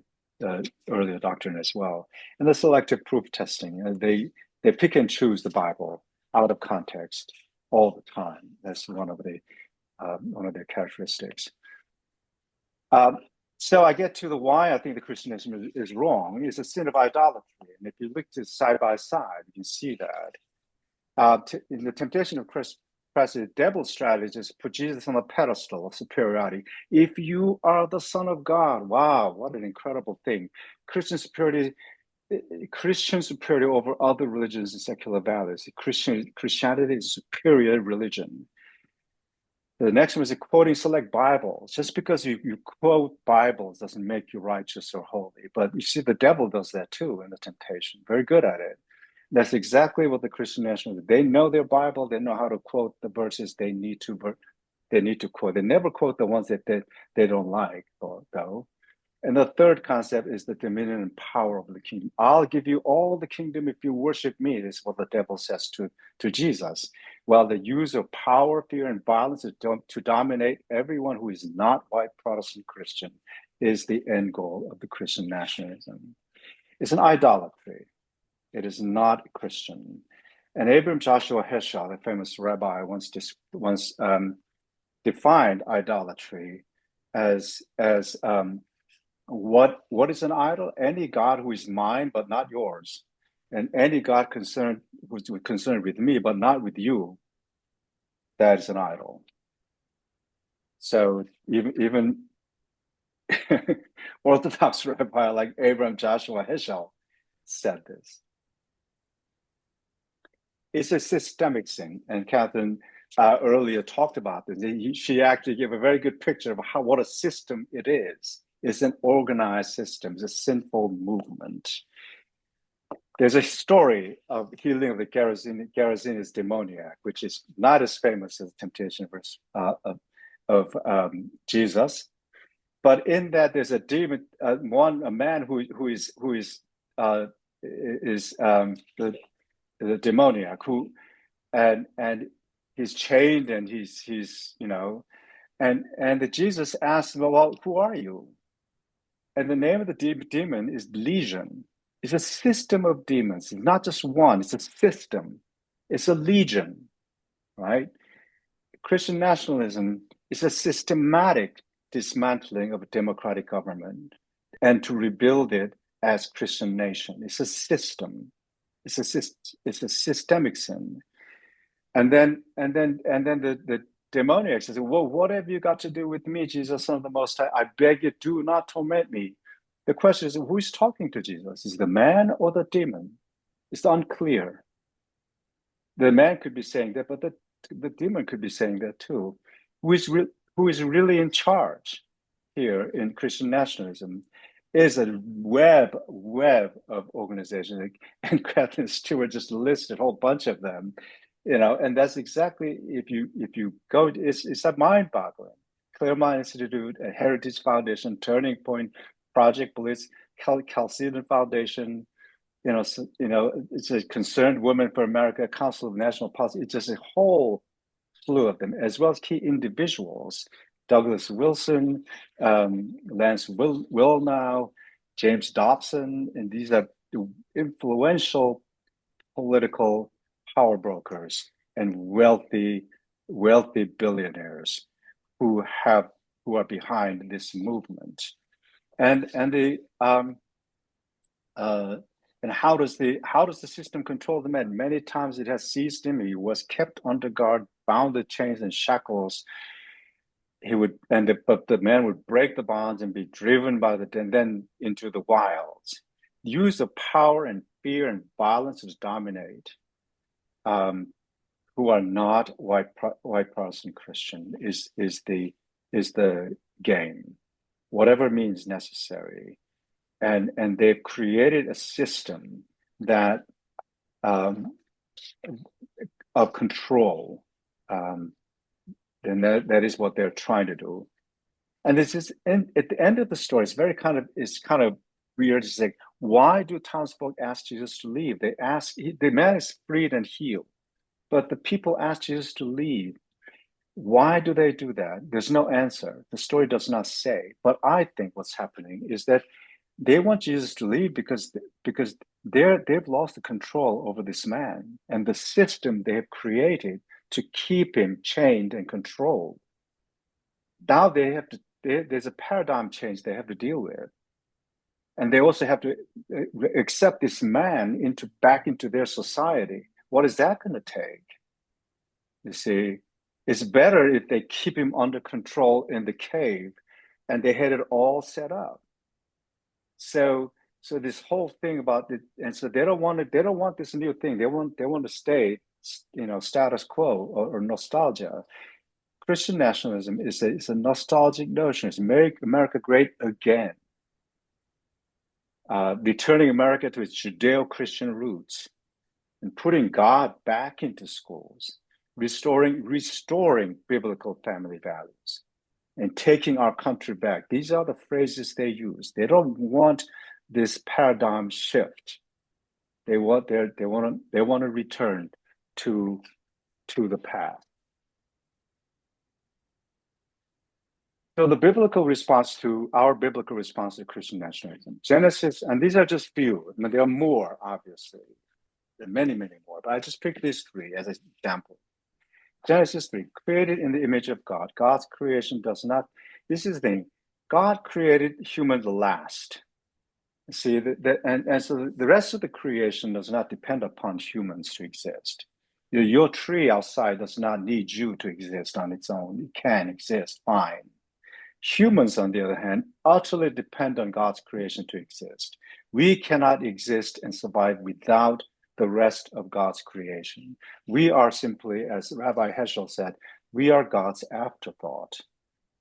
earlier doctrine as well. And the selective proof testing, they pick and choose the Bible out of context all the time. That's one of their characteristics. So I get to the why I think the Christianism is wrong. It's a sin of idolatry, and if you look to side by side, you can see that. In the temptation of Christ, the devil's strategy is put Jesus on a pedestal of superiority. If you are the Son of God, wow, what an incredible thing! Christian superiority over other religions and secular values. Christianity is a superior religion. The next one is quoting select Bibles. Just because you quote Bibles doesn't make you righteous or holy. But you see, the devil does that too in the temptation. Very good at it. That's exactly what the Christian nationalists, they know their Bible. They know how to quote the verses they need to quote. They never quote the ones that they don't like, though. And the third concept is the dominion and power of the kingdom. I'll give you all the kingdom if you worship me, is what the devil says to Jesus. While the use of power, fear, and violence to dominate everyone who is not white Protestant Christian is the end goal of the Christian nationalism. It's an idolatry. It is not Christian. And Abram Joshua Heschel, the famous rabbi, once defined idolatry as what is an idol? Any God who is mine but not yours, and any God who's concerned with me but not with you, that is an idol. So even Orthodox rabbi like Abram Joshua Heschel said this. It's a systemic sin, and Catherine earlier talked about this. She actually gave a very good picture of what a system it is. It's an organized system. It's a sinful movement. There's a story of healing of the Gerasenes demoniac, which is not as famous as the temptation of Jesus, but in that there's a demon, a man who is the demoniac who and he's chained and he's and Jesus asked him, well, who are you? And the name of the demon is Legion. It's a system of demons. It's not just one, it's a system. It's a legion, right? Christian nationalism is a systematic dismantling of a democratic government and to rebuild it as Christian nation. It's a system. It's a systemic sin. And then the demoniac says, well, what have you got to do with me, Jesus, Son of the Most High? I beg you, do not torment me. The question is, who is talking to Jesus? Is it the man or the demon? It's unclear. The man could be saying that, but the demon could be saying that too. Who is really in charge here in Christian nationalism is a web of organizations. And Catherine Stewart just listed a whole bunch of them. And that's exactly, if you go, it's a mind-boggling. Claremont Institute, Heritage Foundation, Turning Point, Project Bliss, Chalcedon Foundation, it's a Concerned Women for America, Council of National Policy. It's just a whole slew of them, as well as key individuals: Douglas Wilson, Lance Wilnow, James Dobson, and these are influential political power brokers and wealthy billionaires who are behind this movement. And how does the system control the man? Many times it has seized him. He was kept under guard, bound with chains and shackles. But the man would break the bonds and be driven and then into the wilds. Use of power and fear and violence to dominate. Who are not white Protestant Christian is the game, whatever means necessary. and they've created a system that um, of control, um, and that is what they're trying to do. And this is, and at the end of the story, it's kind of weird to say, why do townsfolk ask Jesus to leave? The man is freed and healed, but the people ask Jesus to leave. Why do they do that? There's no answer. The story does not say. But I think what's happening is that they want Jesus to leave because they've lost the control over this man and the system they have created to keep him chained and controlled. Now there's a paradigm change they have to deal with, and they also have to accept this man back into their society. What is that going to take? You see, it's better if they keep him under control in the cave, and they had it all set up. So this whole thing about it, and so they don't want this new thing. They want to stay, status quo or nostalgia. Christian nationalism is a nostalgic notion. It's make America great again, returning America to its Judeo-Christian roots and putting God back into schools, restoring biblical family values, and taking our country back. These are the phrases they use. They don't want this paradigm shift. They want to return to the past. So our biblical response to Christian nationalism, Genesis, and these are just few. I mean, there are more, obviously. There are many, many more, but I just picked these three as an example. Genesis 3, created in the image of God. God's creation does not, this is the thing, God created humans last. See, and so the rest of the creation does not depend upon humans to exist. Your tree outside does not need you to exist on its own. It can exist fine. Humans, on the other hand, utterly depend on God's creation to exist. We cannot exist and survive without the rest of God's creation. We are simply, as Rabbi Heschel said, we are God's afterthought,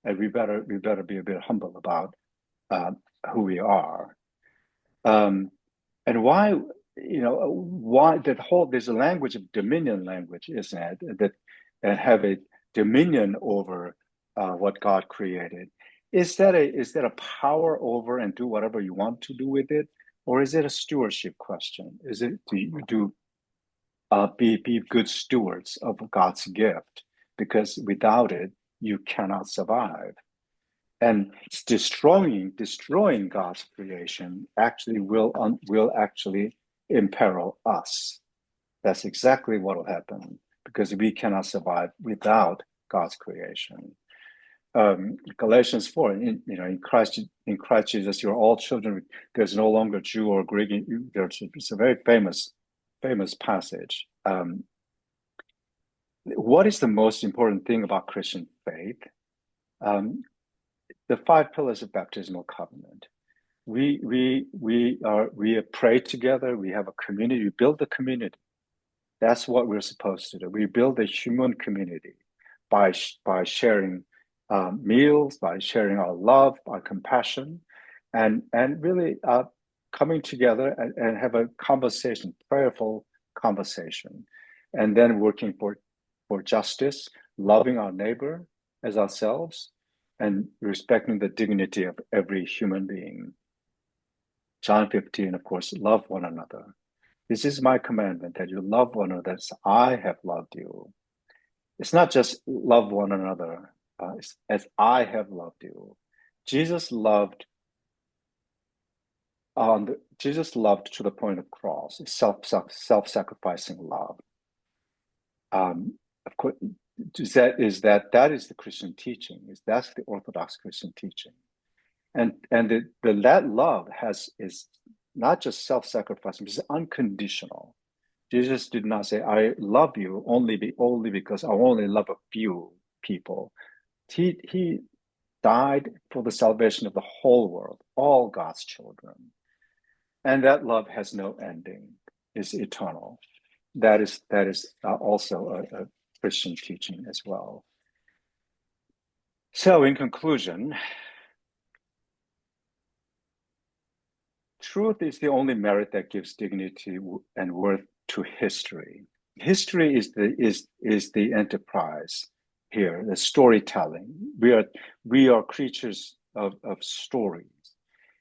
and we better be a bit humble about who we are. And why there's a language of dominion language, isn't it? That have a dominion over what God created. Is that a power over and do whatever you want to do with it, or is it a stewardship question? Is it be good stewards of God's gift? Because without it, you cannot survive. And destroying God's creation actually will actually imperil us. That's exactly what will happen because we cannot survive without God's creation. Galatians 4, in Christ Jesus, you're all children. There's no longer Jew or Greek. It's a very famous passage. What is the most important thing about Christian faith? The 5 pillars of baptismal covenant. We pray together. We have a community. We build the community. That's what we're supposed to do. We build a human community by sharing meals, by sharing our love, our compassion, and really coming together and have a conversation, prayerful conversation, and then working for justice, loving our neighbor as ourselves, and respecting the dignity of every human being. John 15, of course, love one another. This is my commandment, that you love one another as I have loved you. It's not just love one another as I have loved you. Jesus loved to the point of cross, self-sacrificing love. Of course, that is the Christian teaching. That's the Orthodox Christian teaching, and that love is not just self-sacrificing; it's unconditional. Jesus did not say, "I love you only because I only love a few people." He died for the salvation of the whole world, all God's children, and that love has no ending; is eternal. That is also a Christian teaching as well. So, in conclusion, truth is the only merit that gives dignity and worth to history. History is the enterprise here, the storytelling. We are creatures of stories.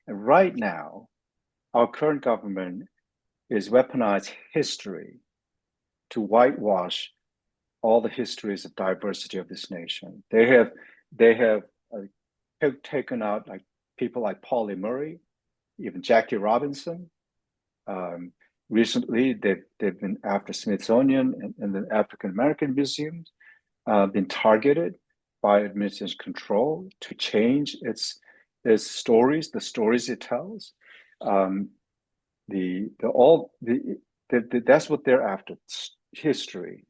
And right now, our current government is weaponized history to whitewash all the histories of diversity of this nation. They have taken out like people like Pauli Murray, even Jackie Robinson. Um, Recently, they've been after Smithsonian and the African American museums, been targeted by administration control to change its stories, the stories it tells. Um, that's what they're after, history.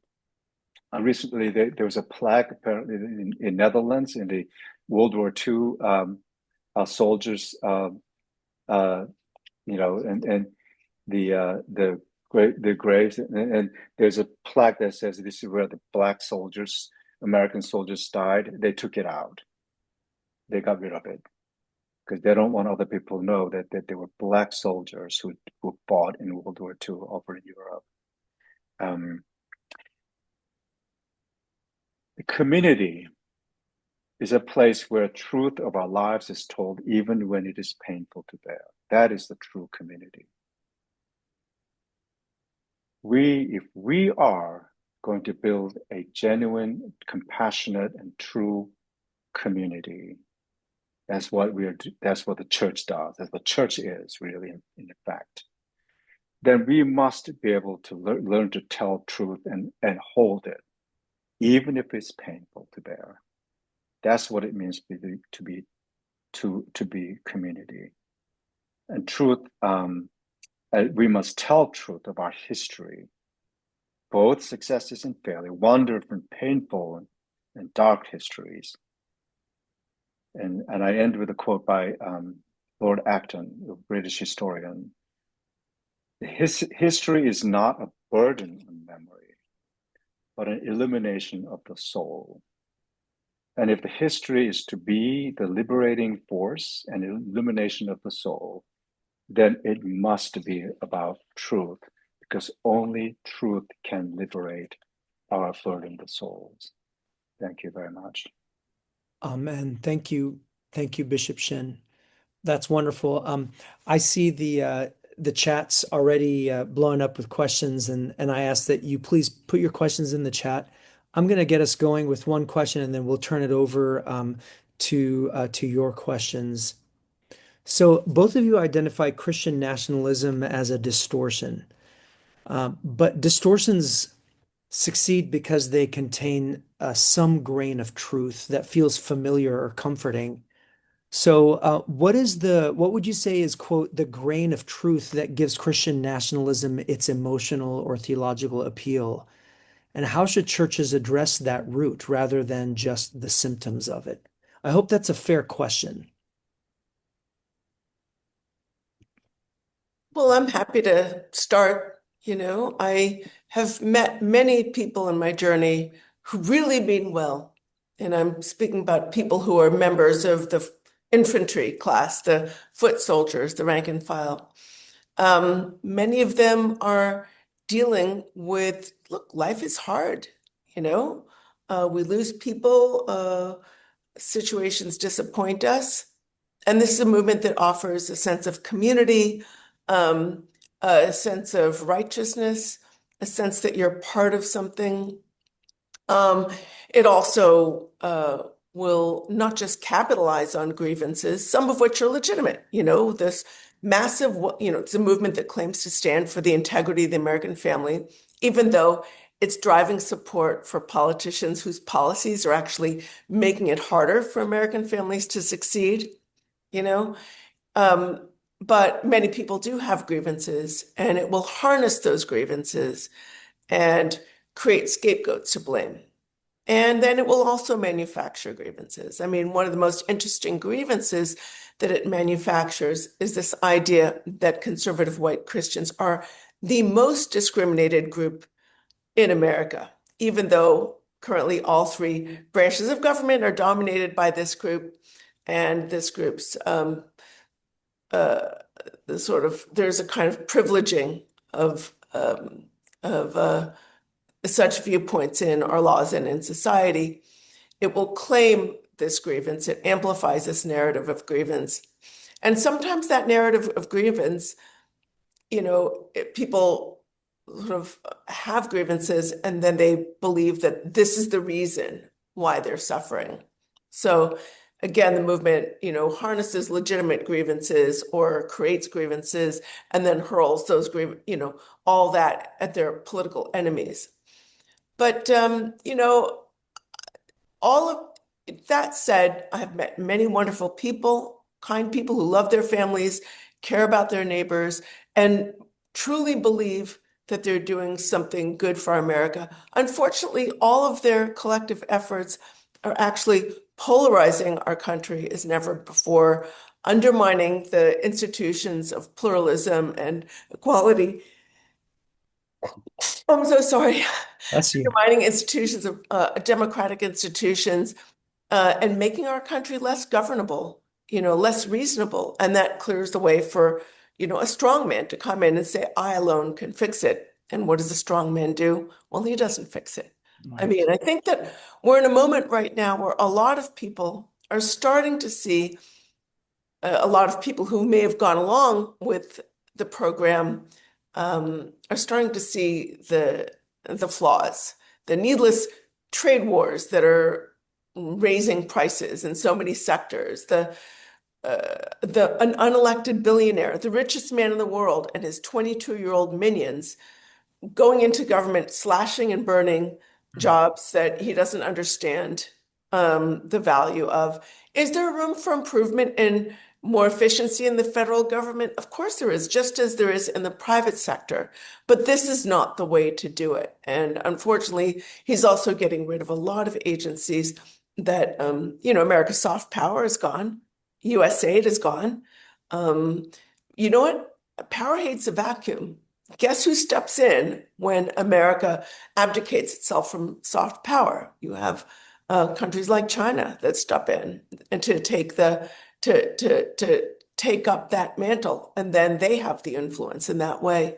Recently, there was a plaque apparently in Netherlands in the World War II soldiers, uh, and the graves, and there's a plaque that says this is where the black soldiers, American soldiers died. They took it out. They got rid of it because they don't want other people to know that there were black soldiers who fought in World War II over in Europe. The community is a place where truth of our lives is told, even when it is painful to bear. That is the true community. If we are going to build a genuine, compassionate, and true community, that's what the church does. That's what church is really, in fact. Then we must be able to learn to tell truth and hold it, even if it's painful to bear. That's what it means to be community. And truth, we must tell truth of our history, both successes and failure, wonderful and painful and dark histories. And I end with a quote by Lord Acton, the British historian. History is not a burden on memory, but an illumination of the soul. And if the history is to be the liberating force and illumination of the soul, then it must be about truth, because only truth can liberate our burdened souls. Thank you very much. Amen. Thank you, Bishop Shin. That's wonderful. I see the chats already blowing up with questions, and I ask that you please put your questions in the chat. I'm going to get us going with one question, and then we'll turn it over to your questions. So both of you identify Christian nationalism as a distortion, but distortions succeed because they contain some grain of truth that feels familiar or comforting. So, what would you say is, quote, the grain of truth that gives Christian nationalism its emotional or theological appeal? And how should churches address that root rather than just the symptoms of it? I hope that's a fair question. Well, I'm happy to start. I have met many people in my journey who really mean well. And I'm speaking about people who are members of the infantry class, the foot soldiers, the rank and file. Many of them are dealing with, look, life is hard, you know? We lose people, situations disappoint us. And this is a movement that offers a sense of community, um, a sense of righteousness, a sense that you're part of something. Um, it also will not just capitalize on grievances, some of which are legitimate. This massive, it's a movement that claims to stand for the integrity of the American family, even though it's driving support for politicians whose policies are actually making it harder for American families to succeed, you know? Um, but many people do have grievances, and it will harness those grievances and create scapegoats to blame. And then it will also manufacture grievances. I mean, one of the most interesting grievances that it manufactures is this idea that conservative white Christians are the most discriminated group in America, even though currently all three branches of government are dominated by this group, and this group's there's a kind of privileging of such viewpoints in our laws and in society. It will claim this grievance. It amplifies this narrative of grievance. And sometimes that narrative of grievance, people sort of have grievances and then they believe that this is the reason why they're suffering. So again, the movement, harnesses legitimate grievances or creates grievances and then hurls those all that at their political enemies. But all of that said, I have met many wonderful people, kind people who love their families, care about their neighbors, and truly believe that they're doing something good for America. Unfortunately, all of their collective efforts are actually polarizing our country as never before, undermining the institutions of pluralism and equality. I'm so sorry. Bless you. Undermining institutions of democratic institutions and making our country less governable, less reasonable. And that clears the way for, a strong man to come in and say, I alone can fix it. And what does a strong man do? Well, he doesn't fix it. I Right. mean, I think that we're in a moment right now where a lot of people are starting to see a lot of people who may have gone along with the program are starting to see the flaws, the needless trade wars that are raising prices in so many sectors, an unelected billionaire, the richest man in the world, and his 22-year-old minions going into government, slashing and burning Mm. jobs that he doesn't understand the value of. Is there room for improvement in more efficiency in the federal government? Of course there is, just as there is in the private sector. But this is not the way to do it. And unfortunately, he's also getting rid of a lot of agencies that, America's soft power is gone. USAID is gone. Um, you know what? Power hates a vacuum. Guess who steps in when America abdicates itself from soft power? You have countries like China that step in and to take up that mantle, and then they have the influence in that way.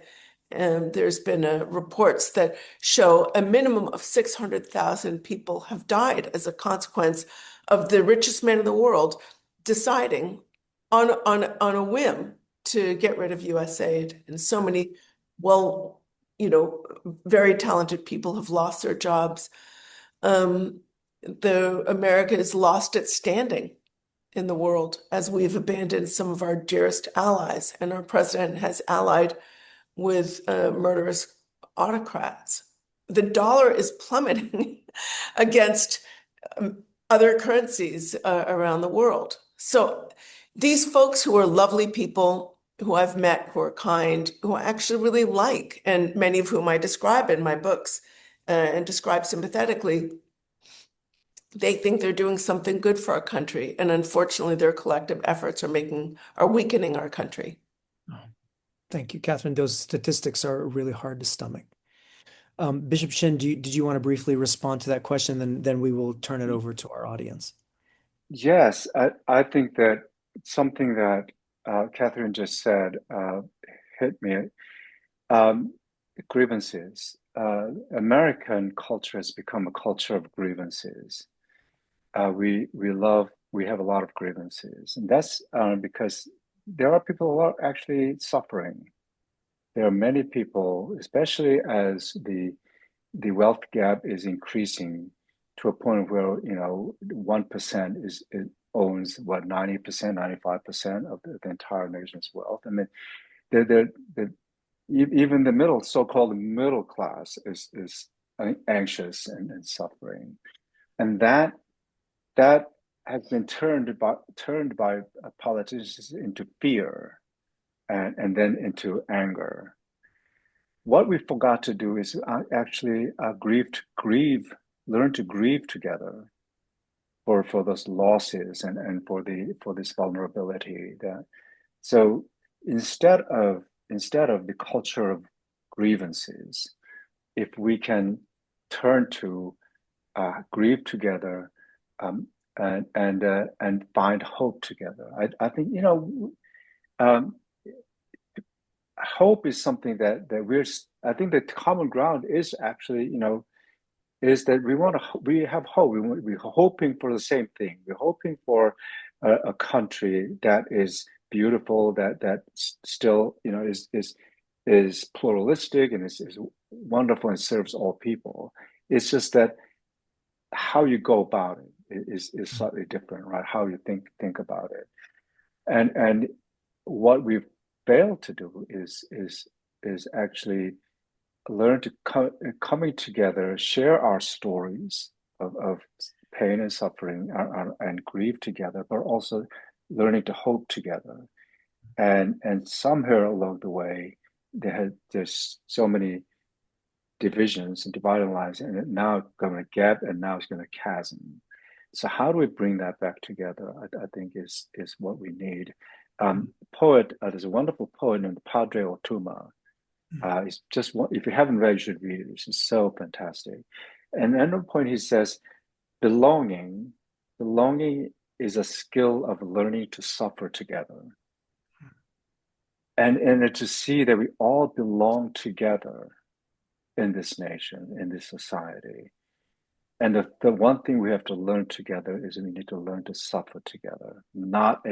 And there's been reports that show a minimum of 600,000 people have died as a consequence of the richest man in the world deciding on a whim to get rid of USAID. And so many, well, very talented people have lost their jobs. The America has lost its standing in the world as we've abandoned some of our dearest allies, and our president has allied with murderous autocrats. The dollar is plummeting against other currencies around the world. So these folks who are lovely people who I've met, who are kind, who I actually really like, and many of whom I describe in my books and describe sympathetically, they think they're doing something good for our country. And unfortunately, their collective efforts are weakening our country. Oh, thank you, Catherine. Those statistics are really hard to stomach. Bishop Shin, did you want to briefly respond to that question? Then we will turn it over to our audience. Yes, I think that something that Catherine just said hit me. Um, Grievances. American culture has become a culture of grievances. We have a lot of grievances, and that's because there are people who are actually suffering. There are many people, especially as the wealth gap is increasing to a point where 1% owns what 90%, 95% of the entire nation's wealth. I mean, they're even the so-called middle class is anxious and suffering, and that has been turned by politicians into fear and then into anger. What we forgot to do is actually learn to grieve together for those losses and for this vulnerability. So instead of the culture of grievances, if we can turn to grieve together and find hope together, I think um, hope is something that I think the common ground is actually, is that we have hope. We're hoping for the same thing. We're hoping for a country that is beautiful, that still, is pluralistic and is wonderful and serves all people. It's just that how you go about it is slightly different, right? How you think about it, and what we've failed to do is actually learn to coming together, share our stories of pain and suffering and grief together, but also learning to hope together. And somewhere along the way, there's so many divisions and dividing lines, and it now going to gap, and now it's going to chasm. So how do we bring that back together? I think is what we need. There's a wonderful poet named Padre Otuma. It's just if you haven't read, you should read it. It's so fantastic. And at one point, he says, "Belonging, belonging is a skill of learning to suffer together, and to see that we all belong together in this nation, in this society. And the one thing we have to learn together is we need to learn to suffer together, not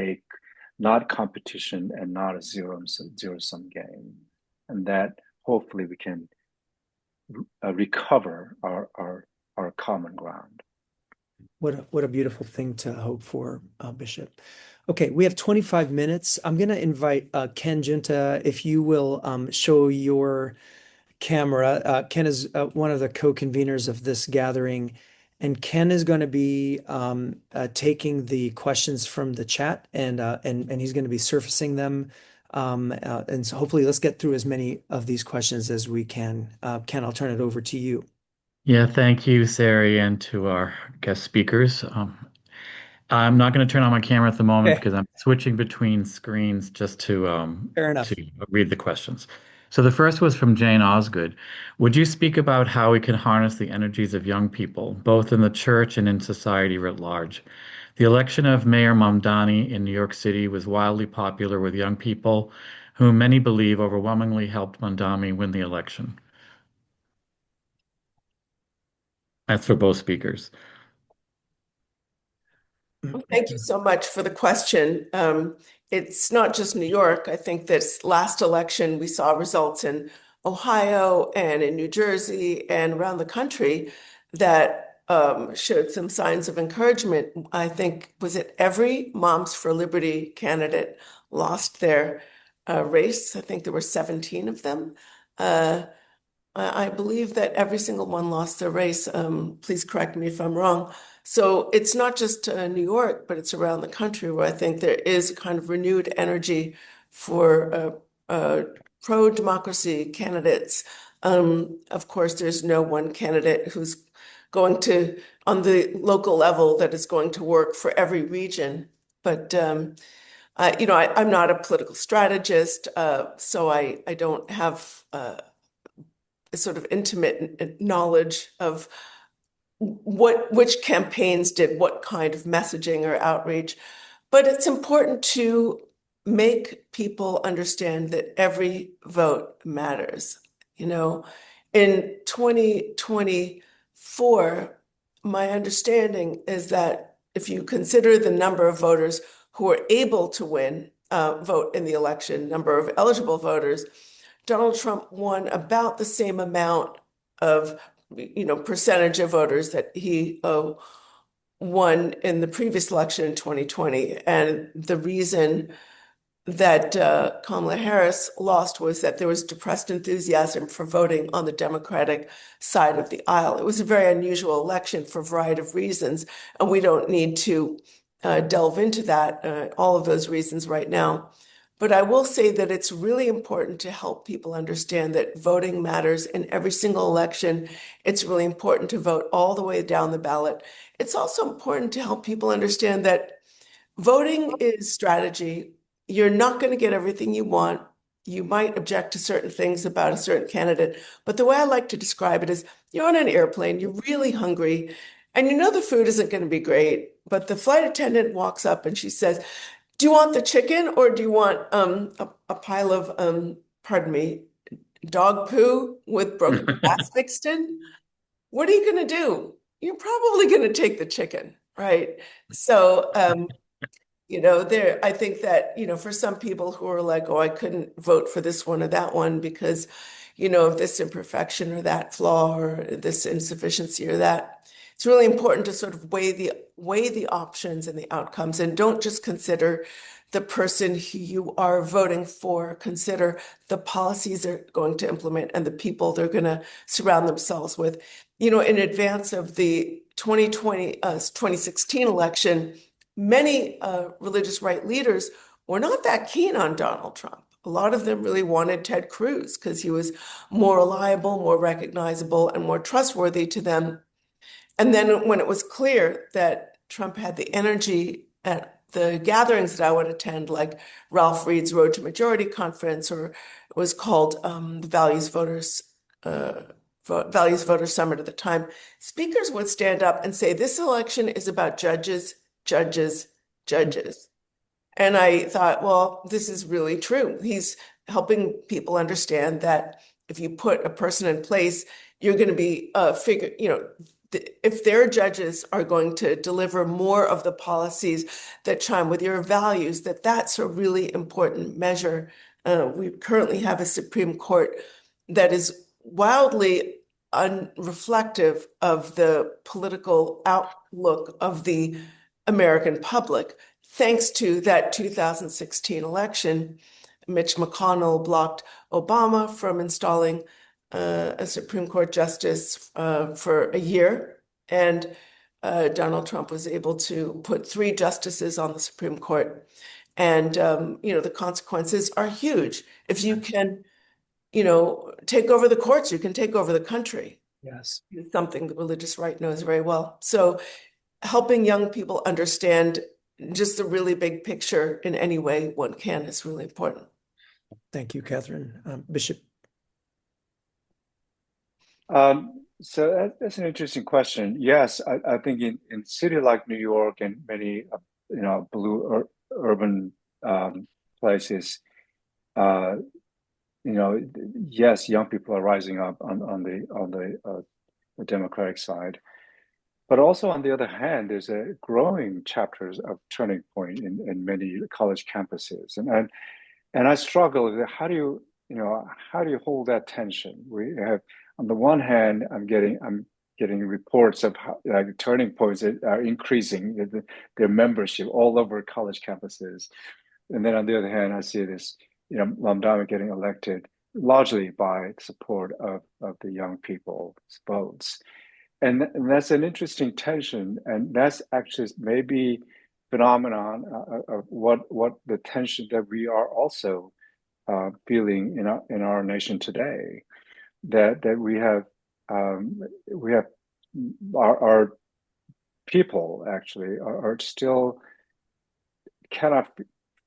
competition and not a zero sum game, and that hopefully we can recover our common ground." What a beautiful thing to hope for, Bishop. Okay, we have 25 minutes. I'm going to invite Ken Junta, if you will show your camera. Ken is one of the co-conveners of this gathering, and Ken is going to be taking the questions from the chat, and he's going to be surfacing them. And so hopefully, let's get through as many of these questions as we can. Ken, I'll turn it over to you. Yeah, thank you, Sari, and to our guest speakers. I'm not going to turn on my camera at the moment Okay, because I'm switching between screens just fair to enough. read the questions. So the first was from Jane Osgood. Would you speak about how we can harness the energies of young people, both in the church and in society writ large? The election of Mayor Mamdani in New York City was wildly popular with young people, whom many believe overwhelmingly helped Mamdani win the election. That's for both speakers. Well, thank you so much for the question. It's not just New York. I think this last election, we saw results in Ohio and in New Jersey and around the country that showed some signs of encouragement. I think, was it every Moms for Liberty candidate lost their race? I think there were 17 of them. Uh, I believe that every single one lost their race. Please correct me if I'm wrong. So it's not just New York, but it's around the country where I think there is a kind of renewed energy for pro-democracy candidates. Of course, there's no one candidate who's going to, on the local level, that is going to work for every region. But I'm not a political strategist, so I don't have sort of intimate knowledge of which campaigns did what kind of messaging or outreach. But it's important to make people understand that every vote matters. You know, in 2024, my understanding is that if you consider the number of voters who are able to vote in the election, number of eligible voters, Donald Trump won about the same amount of, percentage of voters that he won in the previous election in 2020. And the reason that Kamala Harris lost was that there was depressed enthusiasm for voting on the Democratic side of the aisle. It was a very unusual election for a variety of reasons, and we don't need to delve into all of those reasons right now. But I will say that it's really important to help people understand that voting matters in every single election. It's really important to vote all the way down the ballot. It's also important to help people understand that voting is strategy. You're not going to get everything you want. You might object to certain things about a certain candidate, but the way I like to describe it is you're on an airplane, you're really hungry, and you know the food isn't going to be great, but the flight attendant walks up and she says, "Do you want the chicken or do you want a pile of pardon me, dog poo with broken glass mixed in, what are you going to do? You're probably going to take the chicken, right? So, there, I think that, for some people who are like, oh, I couldn't vote for this one or that one because, of this imperfection or that flaw or this insufficiency or that, it's really important to sort of weigh the options and the outcomes, and don't just consider the person who you are voting for. Consider the policies they're going to implement and the people they're going to surround themselves with. In advance of the 2016 election, many religious right leaders were not that keen on Donald Trump. A lot of them really wanted Ted Cruz because he was more reliable, more recognizable, and more trustworthy to them. And then when it was clear that Trump had the energy at the gatherings that I would attend, like Ralph Reed's Road to Majority conference, or it was called the uh, Values Voters Summit at the time, speakers would stand up and say, this election is about judges, judges, judges. And I thought, well, this is really true. He's helping people understand that if you put a person in place, you're going to be if their judges are going to deliver more of the policies that chime with your values, that's a really important measure. We currently have a Supreme Court that is wildly unreflective of the political outlook of the American public. Thanks to that 2016 election, Mitch McConnell blocked Obama from installing a Supreme Court justice for a year, and Donald Trump was able to put 3 justices on the Supreme Court. And the consequences are huge. If you can, take over the courts, you can take over the country. Yes. It's something the religious right knows very well. So helping young people understand just the really big picture in any way one can is really important. Thank you, Catherine. Bishop. So that's an interesting question. Yes, I think in city like New York and many blue urban places, uh, yes, young people are rising up the Democratic side, but also on the other hand, there's a growing chapters of turning point in many college campuses, and I struggle with how do you hold that tension? We have, on the one hand, I'm getting reports of how, like, turning points that are increasing their membership all over college campuses, and then on the other hand, I see this, Lamdama getting elected largely by support of the young people's votes, and that's an interesting tension, and that's actually maybe phenomenon of what the tension that we are also feeling in our nation today, that we have our people actually are still cannot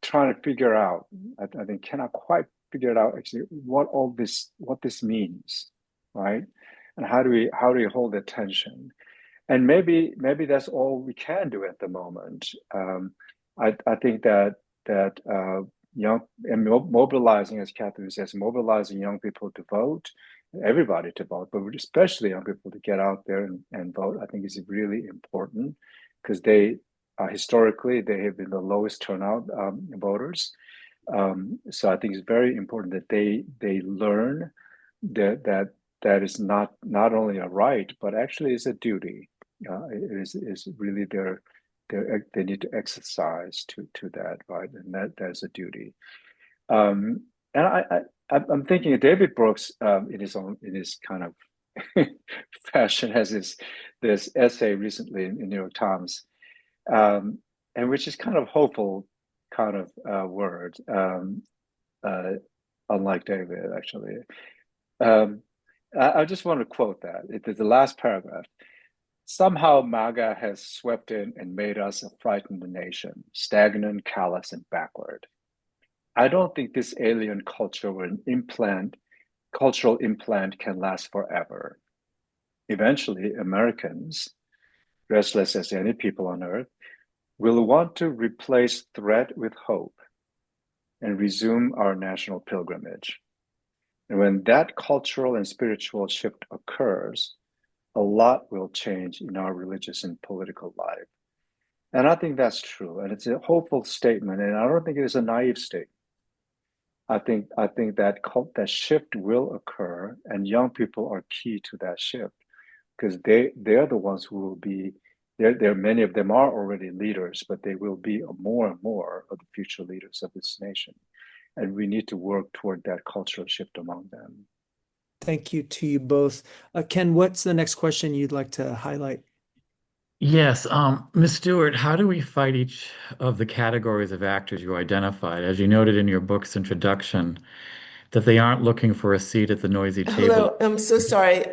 trying to figure out. I think cannot quite figure it out actually what this means, right? And how do we hold the tension? And maybe that's all we can do at the moment. I think that young and mobilizing, as Catherine says, mobilizing young people to vote, everybody to vote, but especially young people to get out there and vote, I think is really important because they historically they have been the lowest turnout voters. So I think it's very important that they learn that is not only a right but actually is a duty. Is really they need to exercise to that, right, and that's a duty. And I'm thinking of David Brooks, in his kind of fashion, has this essay recently in New York Times, um, and which is kind of hopeful kind of word, uh, unlike David actually. Um, I just want to quote that. It is the last paragraph. Somehow MAGA has swept in and made us a frightened nation, stagnant, callous, and backward. I don't think this alien cultural implant can last forever. Eventually, Americans, restless as any people on earth, will want to replace threat with hope and resume our national pilgrimage. And when that cultural and spiritual shift occurs, a lot will change in our religious and political life. And I think that's true. And it's a hopeful statement. And I don't think it is a naive statement. I think that shift will occur, and young people are key to that shift because they're the ones who will be there. Many of them are already leaders, but they will be more and more of the future leaders of this nation, and we need to work toward that cultural shift among them. Thank you to you both. Ken, what's the next question you'd like to highlight? Yes, Ms. Stewart, how do we fight each of the categories of actors you identified? As you noted in your book's introduction, that they aren't looking for a seat at the noisy table. Hello, I'm so sorry.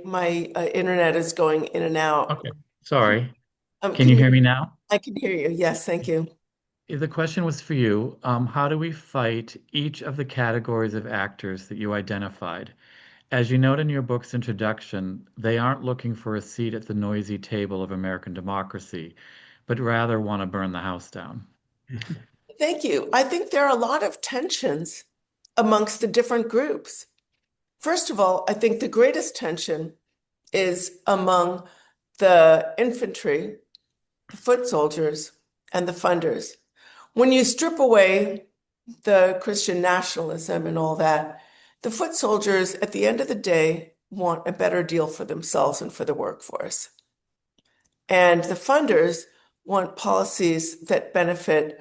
My internet is going in and out. Okay, sorry. Can Can you you? hear me now? I can hear you. Yes, thank you. The question was for you. How do we fight each of the categories of actors that you identified? As you note in your book's introduction, they aren't looking for a seat at the noisy table of American democracy, but rather want to burn the house down. Thank you. I think there are a lot of tensions amongst the different groups. First of all, I think the greatest tension is among the infantry, the foot soldiers, and the funders. When you strip away the Christian nationalism and all that, the foot soldiers at the end of the day want a better deal for themselves and for the workforce. And the funders want policies that benefit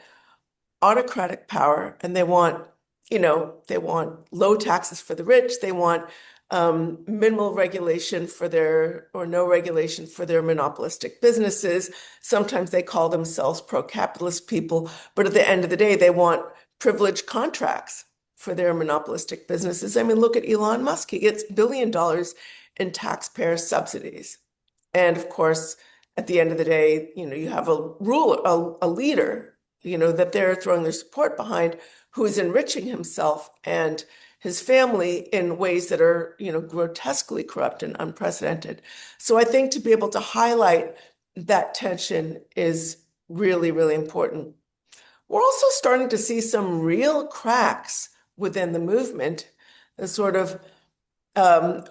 autocratic power, and they want low taxes for the rich. They want minimal regulation for their, or no regulation for their monopolistic businesses. Sometimes they call themselves pro-capitalist people, but at the end of the day, they want privileged contracts for their monopolistic businesses. I mean, look at Elon Musk. He gets $1 billion in taxpayer subsidies. And of course, at the end of the day, you have a ruler, a leader, that they're throwing their support behind, who is enriching himself and his family in ways that are, grotesquely corrupt and unprecedented. So I think to be able to highlight that tension is really, really important. We're also starting to see some real cracks within the movement, the sort of um,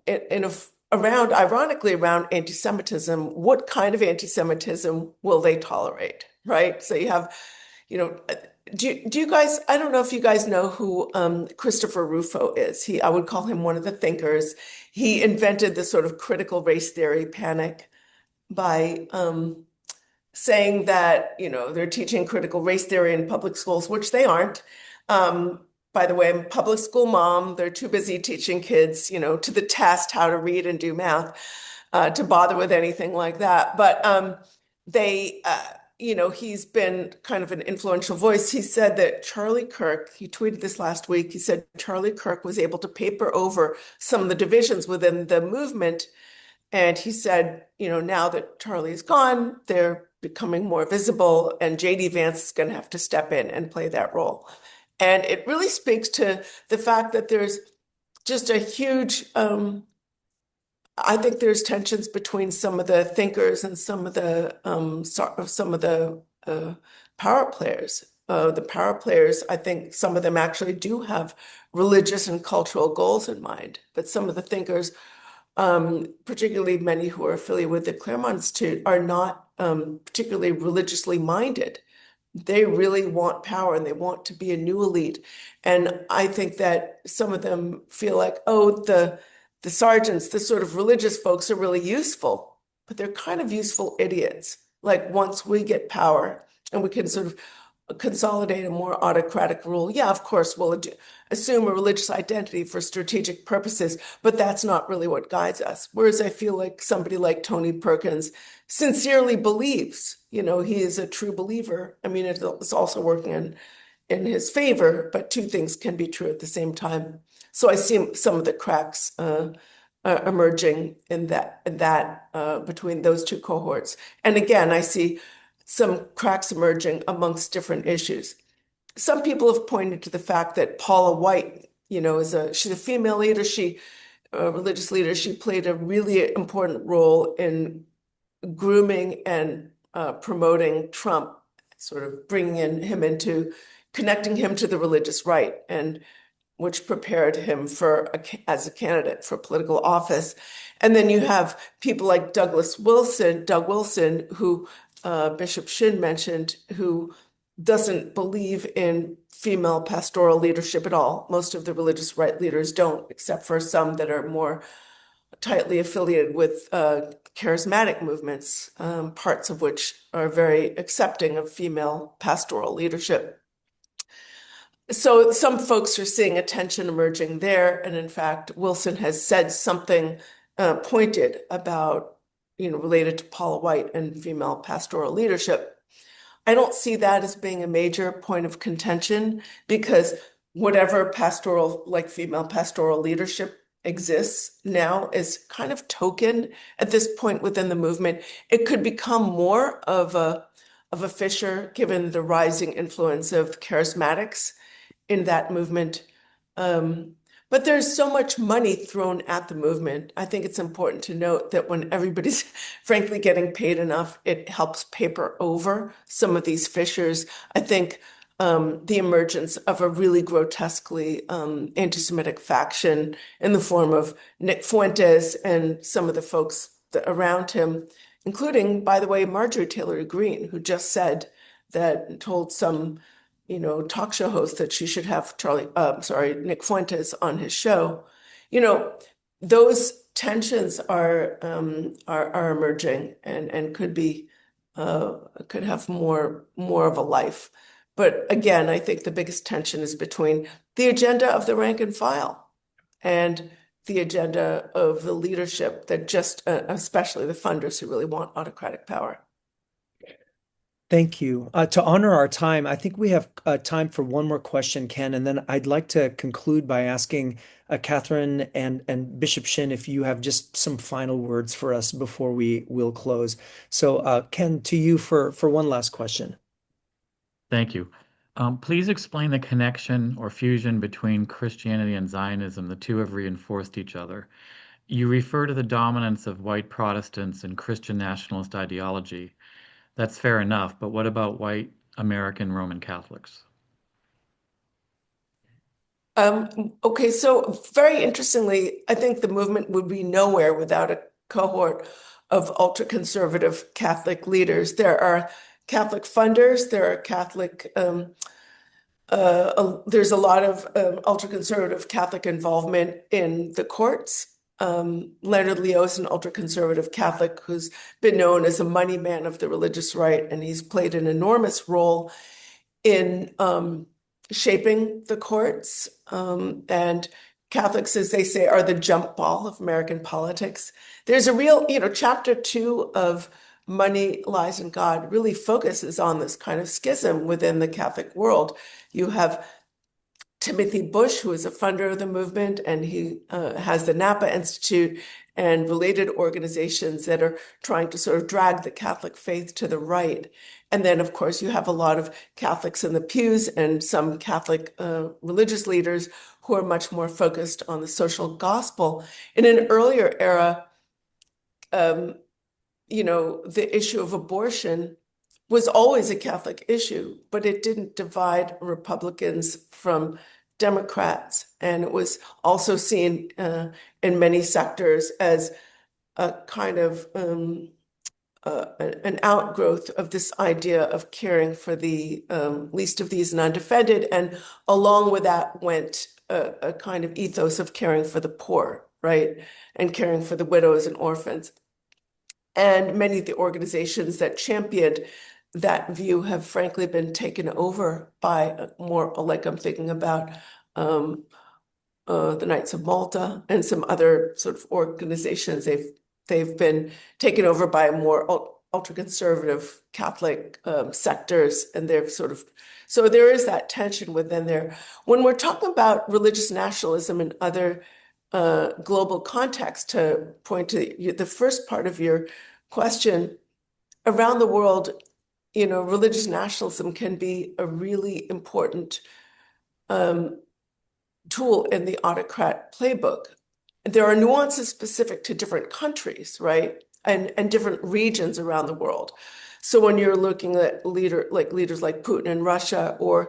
in a, around, ironically, around anti-Semitism. What kind of anti-Semitism will they tolerate, right? So you have, you know, do you guys, I don't know if you guys know who Christopher Rufo is. I would call him one of the thinkers. He invented the sort of critical race theory panic by saying that, they're teaching critical race theory in public schools, which they aren't. By the way, I'm a public school mom. They're too busy teaching kids, to the test how to read and do math, to bother with anything like that. But he's been kind of an influential voice. He said that Charlie Kirk, he tweeted this last week, he said Charlie Kirk was able to paper over some of the divisions within the movement. And he said, now that Charlie's gone, they're becoming more visible, and JD Vance is going to have to step in and play that role. And it really speaks to the fact that there's just a huge, I think there's tensions between some of the thinkers and some of the power players. The power players, I think some of them actually do have religious and cultural goals in mind, but some of the thinkers, particularly many who are affiliated with the Claremont Institute, are not particularly religiously minded. They really want power and they want to be a new elite. And I think that some of them feel like, oh, the sergeants, the sort of religious folks are really useful, but they're kind of useful idiots. Like once we get power and we can sort of consolidate a more autocratic rule, yeah, of course, we'll assume a religious identity for strategic purposes, but that's not really what guides us. Whereas I feel like somebody like Tony Perkins sincerely believes, he is a true believer. I mean, it's also working in his favor, but two things can be true at the same time. So I see some of the cracks emerging in that between those two cohorts. And again, I see some cracks emerging amongst different issues. Some people have pointed to the fact that Paula White, she's a female leader, a religious leader. She played a really important role in grooming and promoting Trump, sort of bringing him connecting him to the religious right. And which prepared him as a candidate for political office. And then you have people like Doug Wilson, who Bishop Shin mentioned, who doesn't believe in female pastoral leadership at all. Most of the religious right leaders don't, except for some that are more tightly affiliated with charismatic movements, parts of which are very accepting of female pastoral leadership. So some folks are seeing a tension emerging there. And in fact, Wilson has said something pointed about, related to Paula White and female pastoral leadership. I don't see that as being a major point of contention because whatever pastoral, like female pastoral leadership exists now is kind of token at this point within the movement. It could become more of a fissure given the rising influence of charismatics in that movement. But there's so much money thrown at the movement. I think it's important to note that when everybody's frankly getting paid enough, it helps paper over some of these fissures. I think the emergence of a really grotesquely anti-Semitic faction in the form of Nick Fuentes and some of the folks around him, including, by the way, Marjorie Taylor Greene, who just said that, told some talk show host that she should have Nick Fuentes on his show. Those tensions are emerging and could have more of a life. But again, I think the biggest tension is between the agenda of the rank and file and the agenda of the leadership that especially the funders who really want autocratic power. Thank you. To honor our time, I think we have time for one more question, Ken, and then I'd like to conclude by asking Catherine and Bishop Shin if you have just some final words for us before will close. So, Ken, to you for one last question. Thank you. Please explain the connection or fusion between Christianity and Zionism. The two have reinforced each other. You refer to the dominance of white Protestants in Christian nationalist ideology. That's fair enough, but what about white American Roman Catholics? Okay, so very interestingly, I think the movement would be nowhere without a cohort of ultra-conservative Catholic leaders. There are Catholic funders, there's a lot of ultra-conservative Catholic involvement in the courts. Leonard Leo is an ultra-conservative Catholic who's been known as a money man of the religious right, and he's played an enormous role in shaping the courts. And Catholics, as they say, are the jump ball of American politics. There's a real, chapter 2 of Money, Lies, and God really focuses on this kind of schism within the Catholic world. You have Timothy Bush, who is a funder of the movement, and he has the Napa Institute and related organizations that are trying to sort of drag the Catholic faith to the right. And then, of course, you have a lot of Catholics in the pews and some Catholic religious leaders who are much more focused on the social gospel. In an earlier era, the issue of abortion was always a Catholic issue, but it didn't divide Republicans from Democrats. And it was also seen in many sectors as a kind of an outgrowth of this idea of caring for the least of these and undefended. And along with that went a kind of ethos of caring for the poor, right? And caring for the widows and orphans. And many of the organizations that championed that view have frankly been taken over by more, like I'm thinking about the Knights of Malta and some other sort of organizations. They've been taken over by more ultra-conservative Catholic sectors, and so there is that tension within there. When we're talking about religious nationalism and other global context, to point to the first part of your question, around the world, religious nationalism can be a really important tool in the autocrat playbook. There are nuances specific to different countries, right? And different regions around the world. So when you're looking at leaders like Putin in Russia or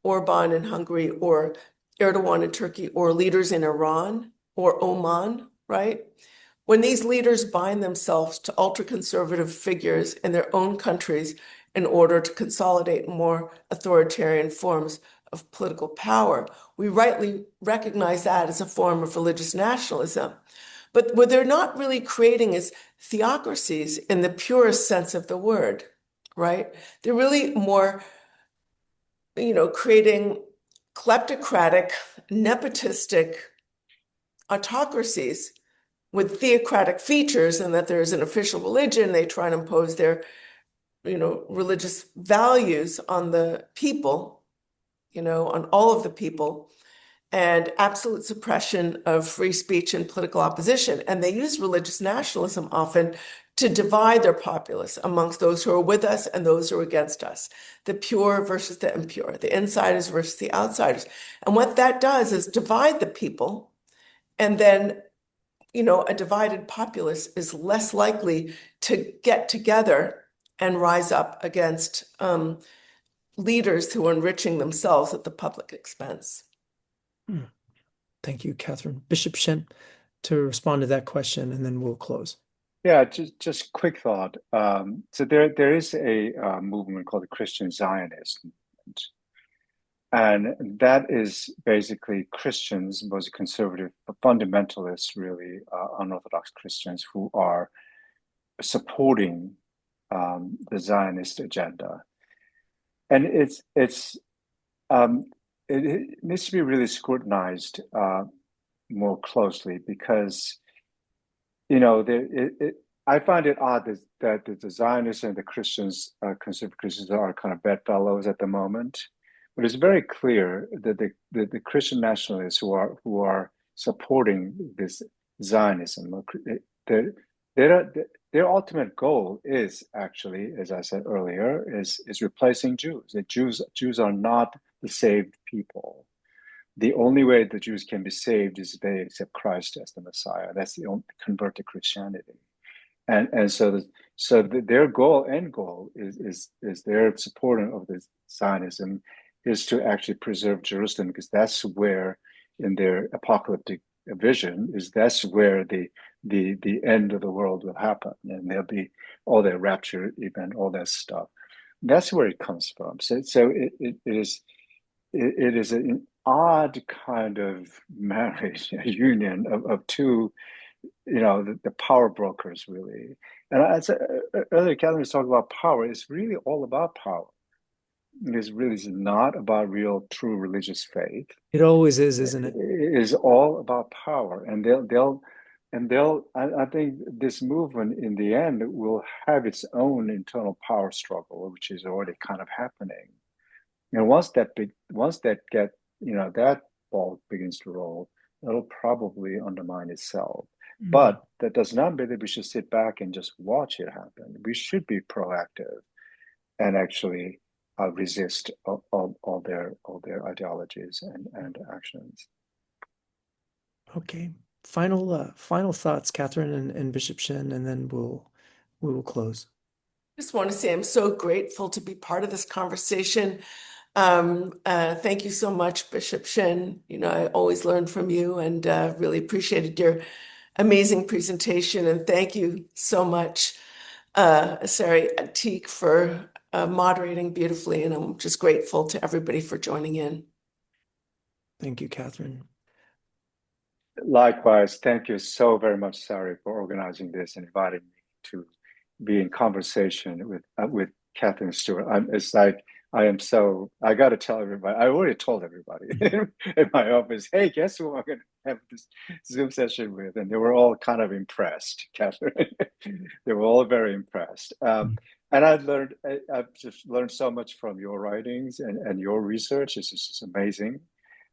Orban in Hungary or Erdogan in Turkey, or leaders in Iran or Oman, right? When these leaders bind themselves to ultra-conservative figures in their own countries in order to consolidate more authoritarian forms of political power, we rightly recognize that as a form of religious nationalism. But what they're not really creating is theocracies in the purest sense of the word, right? They're really more, creating kleptocratic, nepotistic autocracies with theocratic features, and that there's an official religion. They try to impose their, religious values on the people, on all of the people, and absolute suppression of free speech and political opposition. And they use religious nationalism often to divide their populace amongst those who are with us and those who are against us, the pure versus the impure, the insiders versus the outsiders. And what that does is divide the people, and then a divided populace is less likely to get together and rise up against leaders who are enriching themselves at the public expense. Hmm. Thank you, Catherine. Bishop Shin, to respond to that question, and then we'll close. Yeah, just quick thought. So there is a movement called the Christian Zionism, and that is basically Christians, most conservative, fundamentalists, really unorthodox Christians who are supporting the Zionist agenda, and it needs to be really scrutinized more closely because I find it odd that the Zionists and the Christians, conservative Christians, are kind of bedfellows at the moment. But it's very clear that the Christian nationalists who are supporting this Zionism, their their ultimate goal is actually, as I said earlier, is replacing Jews. That Jews are not the saved people. The only way the Jews can be saved is if they accept Christ as the Messiah. That's the only convert to Christianity. And their end goal is their support of this Zionism is to actually preserve Jerusalem, because that's where, in their apocalyptic vision, that's where the end of the world will happen, and there'll be all that rapture event, all that stuff. That's where it comes from. So it is an odd kind of marriage, a union of two, the power brokers, really. And as earlier, Catherine was talking about power. It's really all about power. It's really not about real, true religious faith. It always is, isn't it? It is all about power, and I think this movement in the end will have its own internal power struggle, which is already kind of happening. And once that ball begins to roll, it'll probably undermine itself. But that does not mean that we should sit back and just watch it happen. We should be proactive and actually resist all their ideologies and actions. Okay. Final thoughts, Catherine and Bishop Shin, and then we will close. Just want to say I'm so grateful to be part of this conversation. Thank you so much, Bishop Shin. I always learn from you, and really appreciated your amazing presentation. And thank you so much, Sari Atik, for moderating beautifully. And I'm just grateful to everybody for joining in. Thank you, Catherine. Likewise, thank you so very much, Sari, for organizing this and inviting me to be in conversation with Catherine Stewart. I got to tell everybody, I already told everybody in my office, hey, guess who I'm going to have this Zoom session with? And they were all kind of impressed, Catherine. They were all very impressed. And I've just learned so much from your writings and your research. It's just amazing.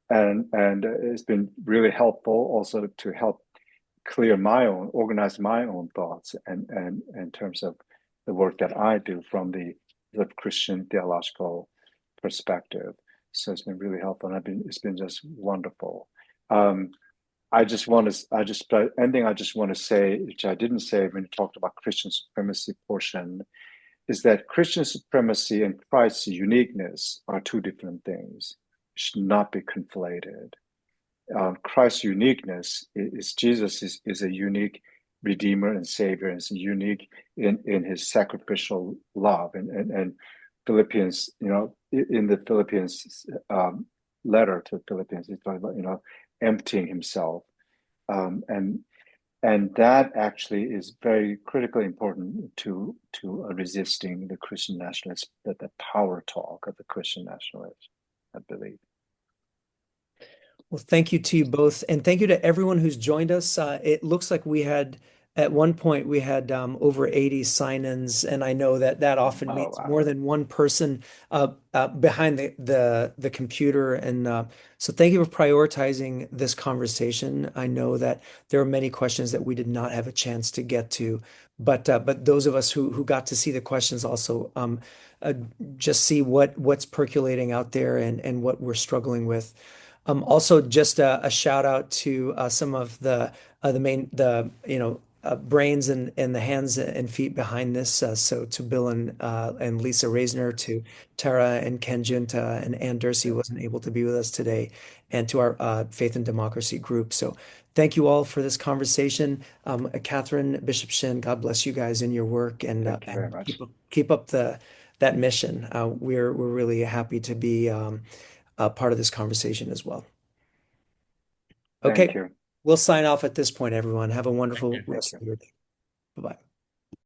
And it's been really helpful also to help organize my own thoughts and in terms of the work that I do from the Christian theological perspective. So it's been really helpful, and it's been just wonderful. I just want to say, which I didn't say when you talked about Christian supremacy portion, is that Christian supremacy and Christ's uniqueness are two different things. should not be conflated. Christ's uniqueness is Jesus is a unique Redeemer and Savior, and is unique in his sacrificial love. And Philippians, in the Philippians letter to Philippians, he's talking about emptying himself, and that actually is very critically important to resisting the Christian nationalists, the power talk of the Christian nationalists, I believe. Well, thank you to you both, and thank you to everyone who's joined us. It looks like at one point, we had over 80 sign-ins, and I know that that often Oh means more wow! than one person behind the computer. And so, thank you for prioritizing this conversation. I know that there are many questions that we did not have a chance to get to, but those of us who got to see the questions also uh, just see what's percolating out there and what we're struggling with. Also, just a shout out to some of the main brains and the hands and feet behind this. So to Bill and Lisa Reisner, to Tara and Ken Junta and Ann Dursey Yeah, wasn't able to be with us today, and to our Faith and Democracy group. So thank you all for this conversation. Catherine, Bishop Shin, God bless you guys in your work, thank you very and much. keep up that mission. We're really happy to be a part of this conversation as well. Okay, Thank you. we'll sign off at this point, everyone. Have a wonderful Thank rest you. of your day. Bye-bye.